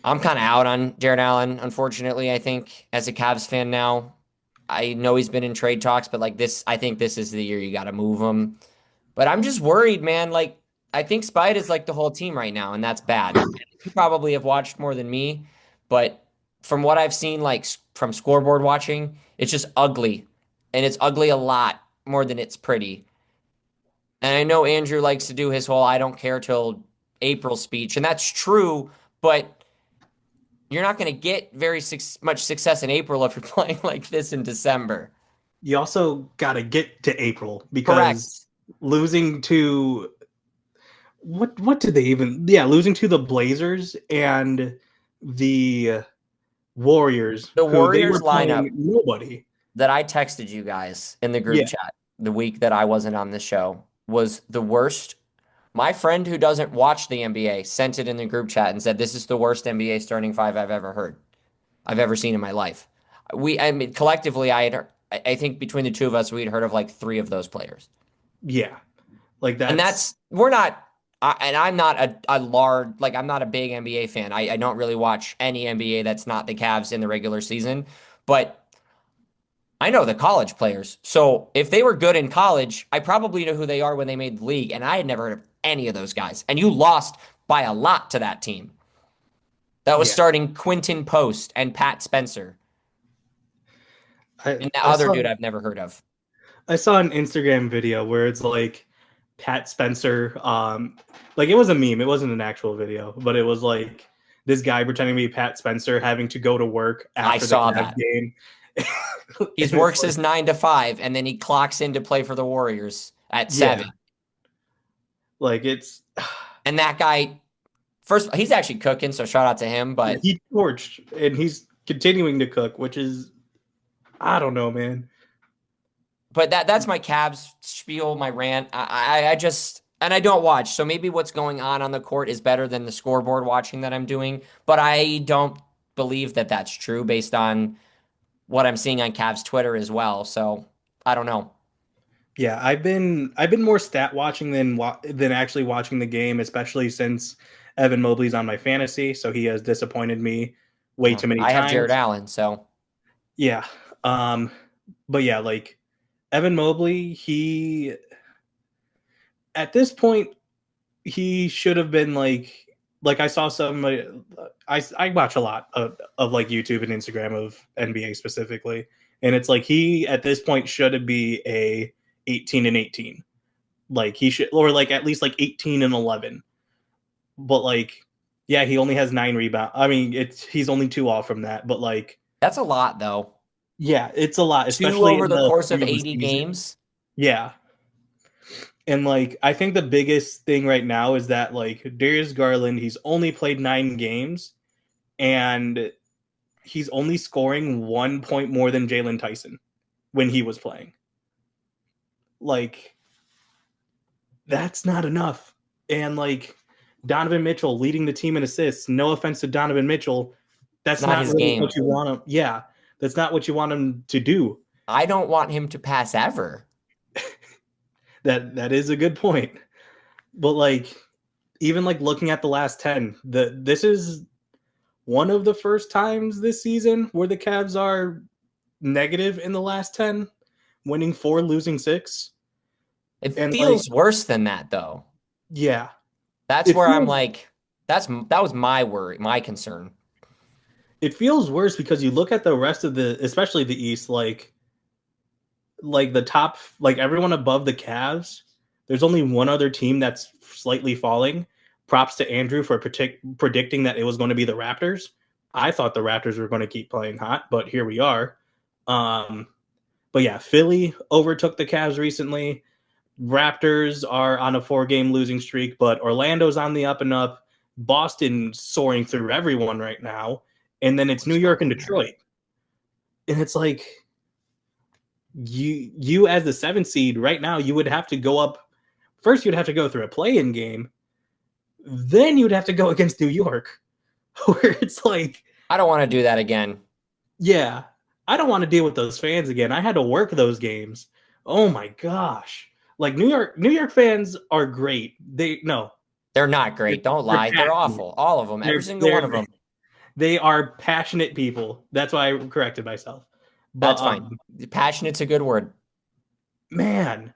I'm kind of out on Jared Allen, unfortunately. I think as a Cavs fan now, I know he's been in trade talks, but like this, I think this is the year you got to move him. But I'm just worried, man. Like I think Spide is like the whole team right now, and that's bad. You probably have watched more than me, but from what I've seen, like from scoreboard watching, it's just ugly, and it's ugly a lot more than it's pretty. And I know Andrew likes to do his whole "I don't care till April" speech, and that's true, but you're not going to get very much success in April if you're playing like this in December. You also got to get to April because Correct. losing to what did they even losing to the Blazers and the Warriors, The who they were Warriors lineup playing nobody. that I texted you guys in the group Yeah, chat the week that I wasn't on the show was the worst. My friend who doesn't watch the NBA sent it in the group chat and said, "This is the worst NBA starting five I've ever heard, I've ever seen in my life." I mean, collectively, I think between the two of us, we'd heard of like three of those players. yeah, like And that's we're not, and I'm not a large, like, I'm not a big NBA fan. I don't really watch any NBA that's not the Cavs in the regular season, but I know the college players. So if they were good in college, I probably know who they are when they made the league. And I had never heard of any of those guys. And you lost by a lot to that team. That was yeah. starting Quinton Post and Pat Spencer I and the I other saw dude I've never heard of. I saw an Instagram video where it's like Pat Spencer, like it was a meme. It wasn't an actual video, but it was like this guy pretending to be Pat Spencer having to go to work I after the saw Cavs that. game. He And it's works like, his 9 to 5 and then he clocks in to play for the Warriors at yeah, 7. like it's And that guy, first, he's actually cooking, so shout out to him. But he torched and he's continuing to cook, which is I don't know, man. that's my Cavs spiel, my rant. I just and I don't watch, so maybe what's going on the court is better than the scoreboard watching that I'm doing. But I don't believe that that's true based on what I'm seeing on Cavs Twitter as well. So I don't know. Yeah, I've been more stat watching than actually watching the game, especially since Evan Mobley's on my fantasy, so he has disappointed me way too many I have Jared times. Allen, so Yeah. Um but yeah, like Evan Mobley, he at this point he should have been like I saw some I watch a lot of like YouTube and Instagram of NBA specifically, and it's like he at this point should be a 18 and 18. Like he should, or like at least like 18 and 11. But like yeah, he only has 9 rebounds. I mean, it's he's only 2 off from that, but like that's a lot though. yeah, it's a lot, Two especially over in the the course form of of the 80 season. games. Yeah. And like I think the biggest thing right now is that like Darius Garland, he's only played 9 games and he's only scoring 1 point more than Jalen Tyson when he was playing. Like that's not enough. And like Donovan Mitchell leading the team in assists. No offense to Donovan Mitchell, It's that's not not his really game. what you want him. Yeah, that's not what you want him to do. I don't want him to pass ever. That is a good point. But like even like looking at the last 10, this is one of the first times this season where the Cavs are negative in the last 10, winning 4, losing 6. It And like feels worse than that though. yeah, That's it where I'm feels like, that was my worry, my concern. it feels worse because you look at the rest of the especially the East, like the top, like everyone above the Cavs, there's only one other team that's slightly falling. Props to Andrew for predicting that it was going to be the Raptors. I thought the Raptors were going to keep playing hot, but here we are. Um, but yeah, Philly overtook the Cavs recently. Raptors are on a 4-game losing streak, but Orlando's on the up and up. Boston soaring through everyone right now. And then it's New What's York and going on? Detroit. And it's like you as the 7th seed right now, you would have to go up first. You'd have to go through a play-in game, then you'd have to go against New York, where it's like I don't want to do that again. yeah, I don't want to deal with those fans again. I had to work those games. Oh my gosh. Like New York fans are great. They no, They're not they're, great. Don't they're lie. They're passionate. awful. All of them. Every They're single they're one of them. they are passionate people. That's why I corrected myself. But That's fine. Passionate's a good word. man,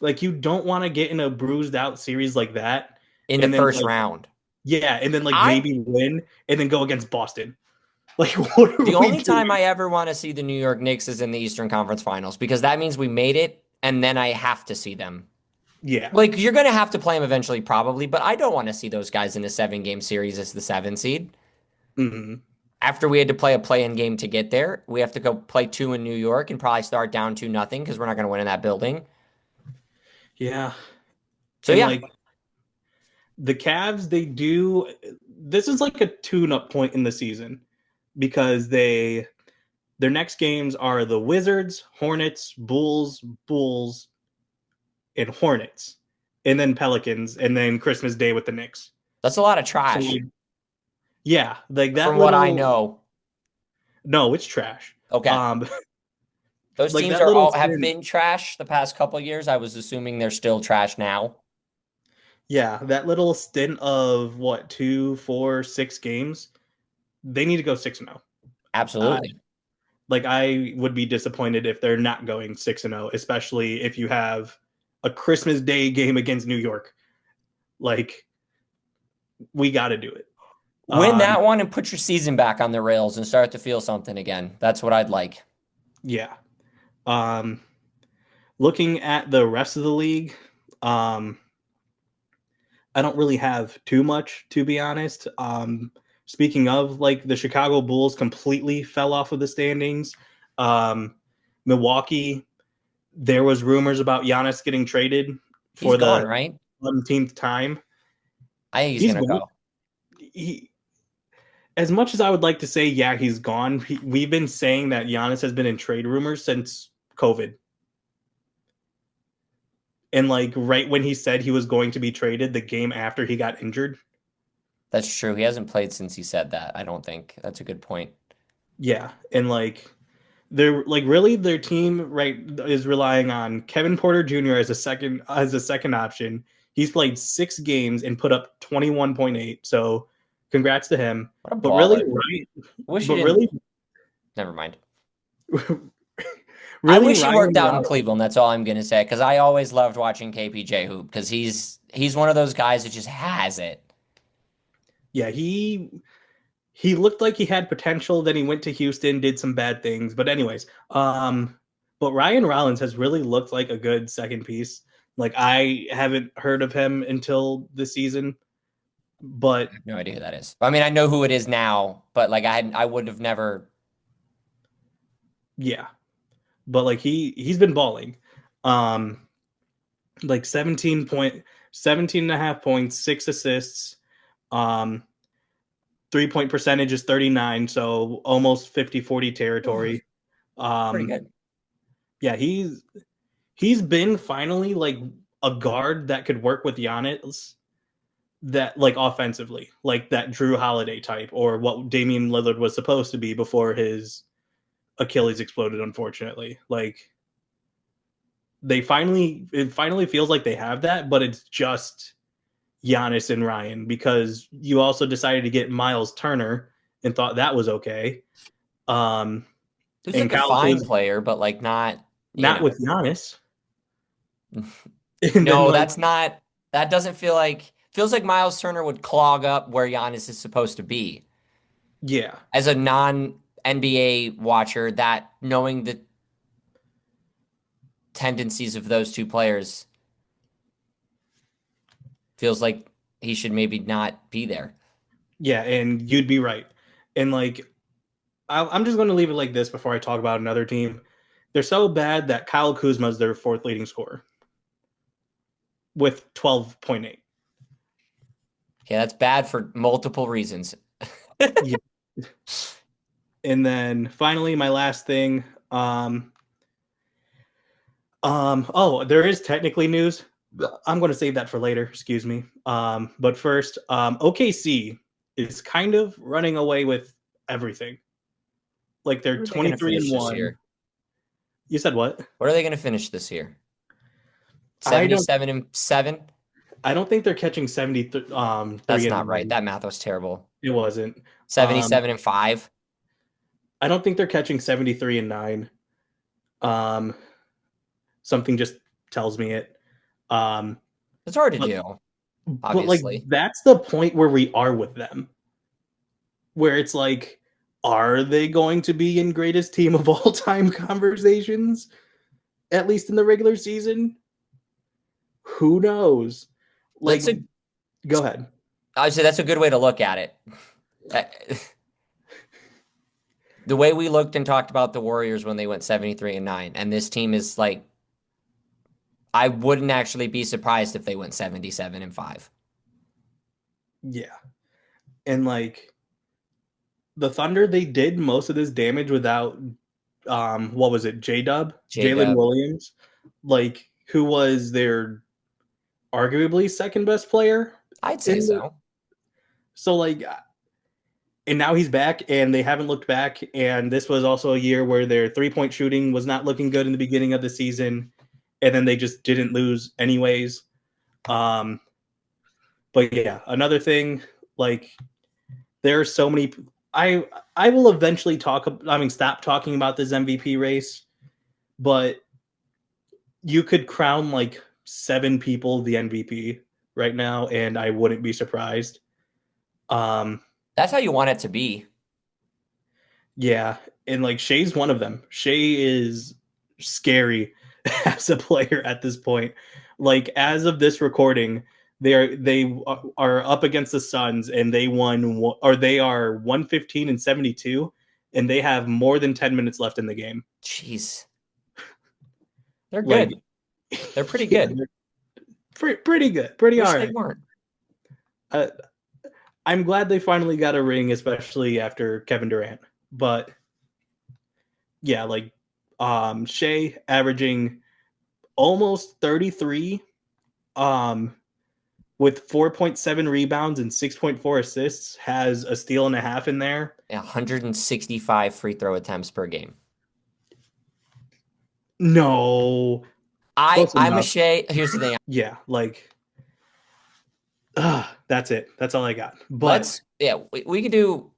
like you don't want to get in a bruised out series like that In the and then first like round. yeah, and then like I maybe win and then go against Boston. Like what are The we only doing? time I ever want to see the New York Knicks is in the Eastern Conference Finals because that means we made it and then I have to see them. Yeah. Like you're going to have to play them eventually probably, but I don't want to see those guys in a 7 game series as the 7 seed. Hmm. After we had to play a play-in game to get there, we have to go play 2 in New York and probably start down 2-0 because we're not going to win in that building. Yeah. So And yeah, like the Cavs, they do this is like a tune-up point in the season because their next games are the Wizards, Hornets, Bulls, and Hornets, and then Pelicans, and then Christmas Day with the Knicks. that's a lot of So trash yeah, like that from what I little know. no, it's trash. Okay. Um, Those like teams that are little all have stint, been trash the past couple years. I was assuming they're still trash now. yeah, that little stint of what 2, 4, 6 games, they need to go 6-0. I Absolutely. like I would be disappointed if they're not going 6-0, especially if you have a Christmas Day game against New York. Like we got to do it. Win Um, that one and put your season back on the rails and start to feel something again. That's what I'd like. yeah. Um, looking at the rest of the league, um, I don't really have too much to be honest. Speaking of, like the Chicago Bulls completely fell off of the standings. Um, Milwaukee, there was rumors about Giannis getting traded He's for gone, the right? umpteenth time. I think he's He's gonna gone. go. He, as much as I would like to say, yeah, he's gone. We've been saying that Giannis has been in trade rumors since COVID. And like right when he said he was going to be traded, the game after he got injured. That's true. He hasn't played since he said that. I don't think. That's a good point. Yeah, and like they're like really their team right is relying on Kevin Porter Jr. as a second option. He's played 6 games and put up 21.8. So congrats to him. What a But really, baller. right? Wish he But didn't. really, Never mind. I really, wish he worked Ryan out in Rollins. Cleveland. That's all I'm gonna say. Because I always loved watching KPJ hoop because he's one of those guys that just has it. Yeah, he looked like he had potential. Then he went to Houston, did some bad things. But anyways, but Ryan Rollins has really looked like a good second piece. Like I haven't heard of him until this season, I but have no idea who that is. I mean, I know who it is now, but like I would have never. yeah, but like he's been balling. Um, like 17 and a half points, 6 assists. Um, 3-point percentage is 39, so almost 50-40 Oh, territory. pretty Um, good. yeah, he's been finally like a guard that could work with Giannis that like offensively, like that Drew Holiday type, or what Damian Lillard was supposed to be before his Achilles exploded, unfortunately. Like it finally feels like they have that, but it's just Giannis and Ryan because you also decided to get Miles Turner and thought that was okay. Um, He's and like a Kyle fine Kuzma, player, but like not, you not know. with Giannis. And then No, like that's not. That doesn't feel like. Feels like Miles Turner would clog up where Giannis is supposed to be. yeah, As a non NBA watcher, that knowing the tendencies of those two players feels like he should maybe not be there. yeah, and you'd be right. And like I'm just going to leave it like this before I talk about another team. They're so bad that Kyle Kuzma is their fourth leading scorer with 12.8. Okay, that's bad for multiple reasons. Yeah. And then finally, my last thing. Oh, there is technically news. I'm going to save that for later. Excuse me. But first, OKC is kind of running away with everything. Like they're Where are they going to 23 and finish this 1. year? You said what? What are they going to finish this year? I don't 77 and 7? I don't think they're catching 70 3 That's and not right. 9. That math was terrible. It wasn't. Um 77 and 5? I don't think they're catching 73 and 9. Um something just tells me it. Um It's hard to but do, but like obviously. that's the point where we are with them. Where it's like, are they going to be in greatest team of all time conversations? At least in the regular season? Who knows? Like, That's a go ahead. I would say that's a good way to look at it. Uh, The way we looked and talked about the Warriors when they went 73 and 9, and this team is like I wouldn't actually be surprised if they went 77 and 5. Yeah. And like the Thunder, they did most of this damage without what was it, J Dub? Jalen J-Dub. Williams, like who was their arguably second best player I'd say in the so. so like and now he's back and they haven't looked back. And this was also a year where their 3-point shooting was not looking good in the beginning of the season, and then they just didn't lose anyways. Um, but yeah, another thing, like there are so many. I will eventually stop talking about this MVP race, but you could crown like 7 people the MVP right now, and I wouldn't be surprised. Um, That's how you want it to be. Yeah, and like Shea's one of them. Shea is scary as a player at this point. Like as of this recording, they are up against the Suns and they are 115 and 72 and they have more than 10 minutes left in the game. Jeez. They're Like good. They're pretty yeah, good. pretty good. Pretty Wish all they right. weren't. Uh, I'm glad they finally got a ring, especially after Kevin Durant. But yeah, like Shea averaging almost 33 um with 4.7 rebounds and 6.4 assists, has a steal and a half in there. 165 free throw attempts per game. No, I close I'm a enough. Shea. Here's the thing. Yeah, like that's it. That's all I got. But We could do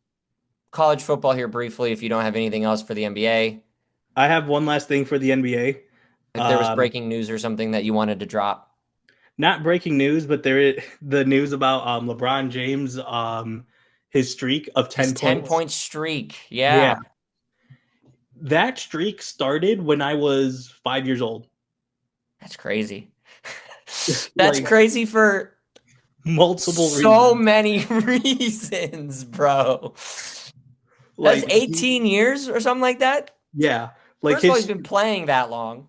college football here briefly if you don't have anything else for the NBA. I have one last thing for the NBA. If there was breaking news or something that you wanted to drop. Not breaking news, but there is the news about LeBron James his streak of His 10 10 points. point streak. Yeah. Yeah. That streak started when I was 5 years old. That's crazy. That's Like crazy for multiple so reasons. many reasons, bro. That's Like 18 years or something like that. yeah, like First of all, he's been playing that long.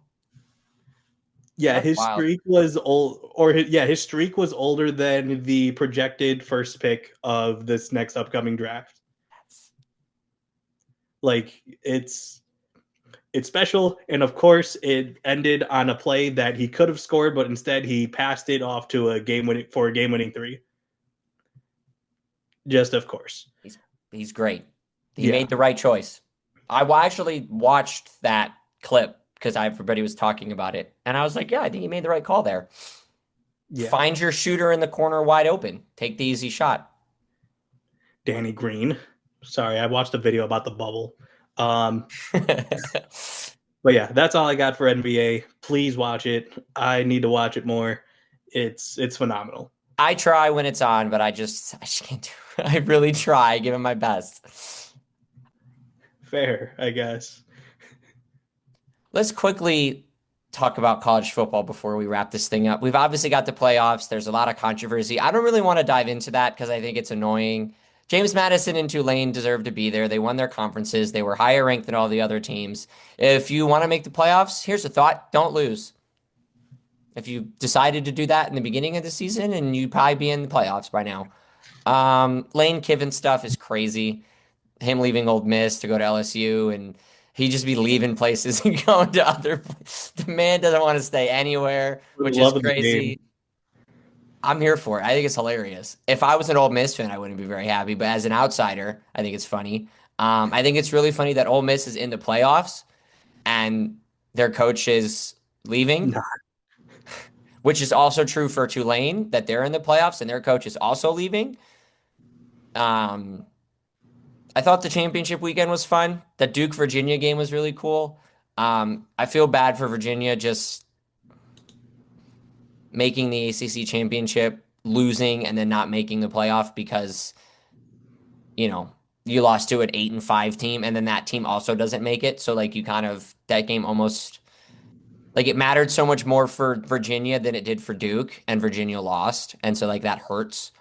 That's his wild. streak was old, or his streak was older than the projected first pick of this next upcoming draft. Like it's special, and of course, it ended on a play that he could have scored, but instead he passed it off to a game winning three. Just of course, He's great. He yeah, made the right choice. Actually watched that clip because everybody was talking about it, and I was like, yeah, I think he made the right call there. yeah. Find your shooter in the corner wide open. Take the easy shot. Danny Green. Sorry, I watched a video about the bubble. But yeah, that's all I got for NBA. Please watch it. I need to watch it more. It's phenomenal. I try when it's on, but I just can't do it. I really try, give it my best. Fair, I guess. Let's quickly talk about college football before we wrap this thing up. We've obviously got the playoffs. There's a lot of controversy. I don't really want to dive into that because I think it's annoying. James Madison and Tulane deserve to be there. They won their conferences. They were higher ranked than all the other teams. If you want to make the playoffs, here's a thought: don't lose. If you decided to do that in the beginning of the season, and you'd probably be in the playoffs by now. Lane Kiffin stuff is crazy. Him leaving Old Miss to go to LSU, and he just be leaving places and going to other. The man doesn't want to stay anywhere, For the which is love of the game. crazy. I'm here for it. I think it's hilarious. If I was an Old Miss fan, I wouldn't be very happy, but as an outsider, I think it's funny. I think it's really funny that Ole Miss is in the playoffs and their coach is leaving, No. which is also true for Tulane, that they're in the playoffs and their coach is also leaving. Um, I thought the championship weekend was fun. The Duke Virginia game was really cool. I feel bad for Virginia just making the ACC championship, losing, and then not making the playoff because, you know, you lost to an 8-5 team, and then that team also doesn't make it. So like you kind of that game almost like it mattered so much more for Virginia than it did for Duke, and Virginia lost, and so like that hurts.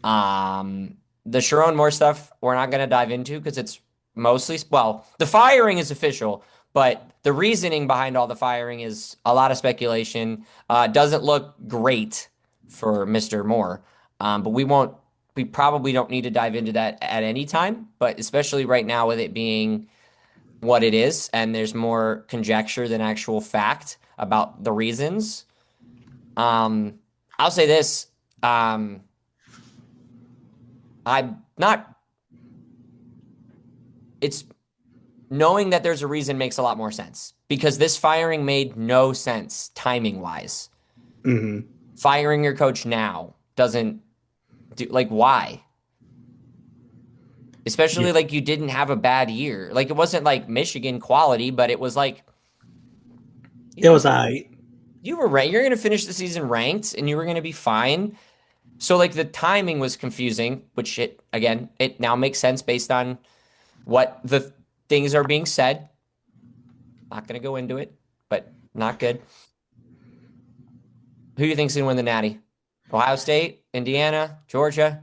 Um, the Sharon Moore stuff we're not going to dive into because it's mostly, well, the firing is official, but the reasoning behind all the firing is a lot of speculation. Doesn't look great for Mr. Moore, but we probably don't need to dive into that at any time, but especially right now with it being what it is and there's more conjecture than actual fact about the reasons. Um, I'll say this. Um, I'm not, it's knowing that there's a reason makes a lot more sense because this firing made no sense timing wise. Hmm. Firing your coach now doesn't do like why? Yeah. Especially like you didn't have a bad year. Like it wasn't like Michigan quality, but it was like, you It was know, I. you were right. You're going to finish the season ranked and you were going to be fine. So like the timing was confusing, which it again, it now makes sense based on what the things are being said. Not going to go into it, but not good. Who do you think's going to win the Natty? Ohio State, Indiana, Georgia?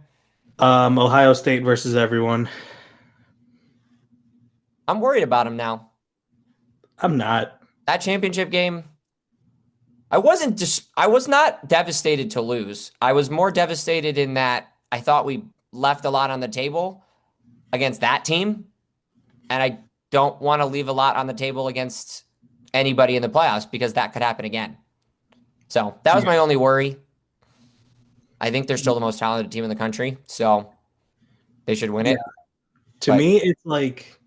Ohio State versus everyone. I'm worried about them now. I'm not. That championship game, I was not devastated to lose. I was more devastated in that I thought we left a lot on the table against that team, and I don't want to leave a lot on the table against anybody in the playoffs because that could happen again. So that was Yeah. my only worry. I think they're still the most talented team in the country, so they should win Yeah. it. To But me, it's like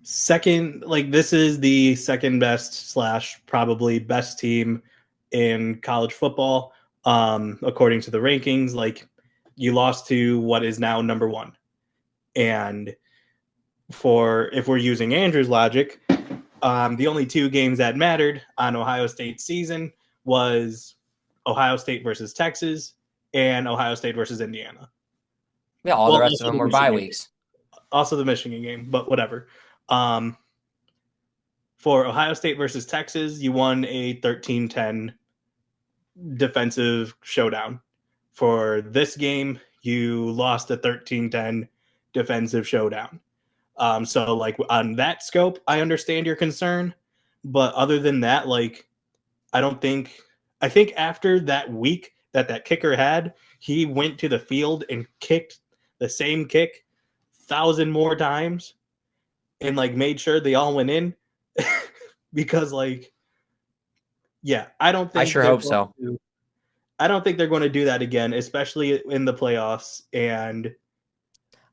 second, like this is the second best slash probably best team in college football, according to the rankings. Like you lost to what is now number one. And for if we're using Andrew's logic, the only two games that mattered on Ohio State's season was Ohio State versus Texas and Ohio State versus Indiana. yeah, all Well, the rest of also them the were bye Michigan weeks. also the Michigan game, but whatever. Um, for Ohio State versus Texas, you won a 13-10 defensive showdown. For this game, you lost a 13-10 defensive showdown. So like on that scope, I understand your concern, but other than that, like I don't think I think after that week that kicker had, he went to the field and kicked the same kick 1,000 more times and like made sure they all went in because like yeah, I sure hope so. I don't think they're going to do that again, especially in the playoffs. And I,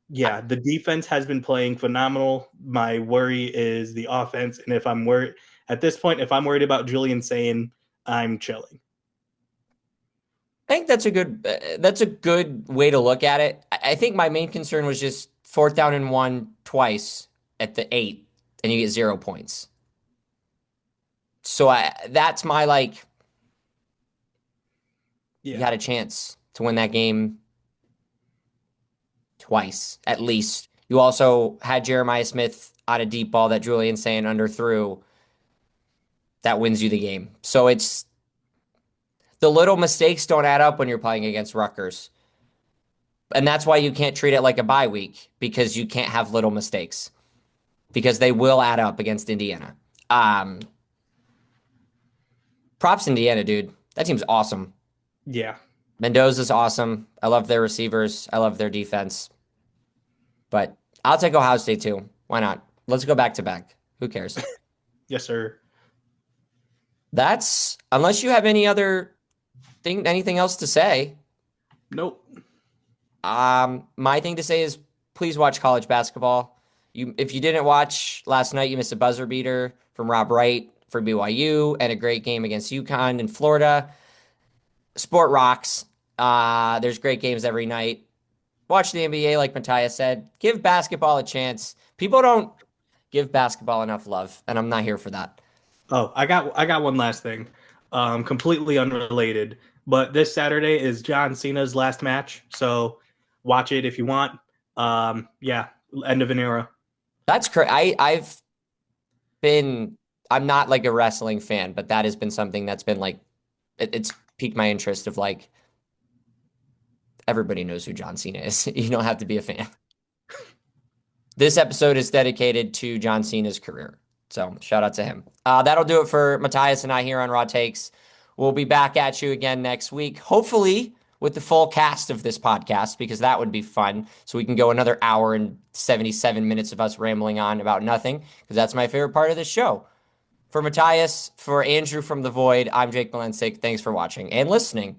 yeah, the defense has been playing phenomenal. My worry is the offense, and if I'm worried at this point, if I'm worried about Julian saying, I'm chilling. I think that's a good way to look at it. I think my main concern was just fourth down and one twice at the 8, and you get 0 points. So that's my like you Yeah, had a chance to win that game twice at least. You also had Jeremiah Smith on a deep ball that Julian Sand underthrew that wins you the game. So it's the little mistakes don't add up when you're playing against Rutgers. And that's why you can't treat it like a bye week because you can't have little mistakes because they will add up against Indiana. Um, Props Indiana, dude. That team's awesome. yeah, Mendoza's awesome. I love their receivers. I love their defense. But I'll take Ohio State too. Why not? Let's go back to back. Who cares? yes, sir. That's unless you have any other thing, anything else to say. Nope. My thing to say is please watch college basketball. If you didn't watch last night, you missed a buzzer beater from Rob Wright for BYU and a great game against UConn in Florida. Sport rocks. There's great games every night. Watch the NBA, like Matthias said. Give basketball a chance. People don't give basketball enough love, and I'm not here for that. Oh, I got one last thing. Completely unrelated, but this Saturday is John Cena's last match, so watch it if you want. Yeah, end of an era. That's crazy. I've been I'm not like a wrestling fan, but that has been something that's been like it's piqued my interest of like everybody knows who John Cena is. You don't have to be a fan. This episode is dedicated to John Cena's career. So shout out to him. That'll do it for Matthias and I here on Raw Takes. We'll be back at you again next week, hopefully with the full cast of this podcast, because that would be fun. So we can go another hour and 77 minutes of us rambling on about nothing, because that's my favorite part of this show. For Matthias, for Andrew from The Void, I'm Jake Malensick. Thanks for watching and listening.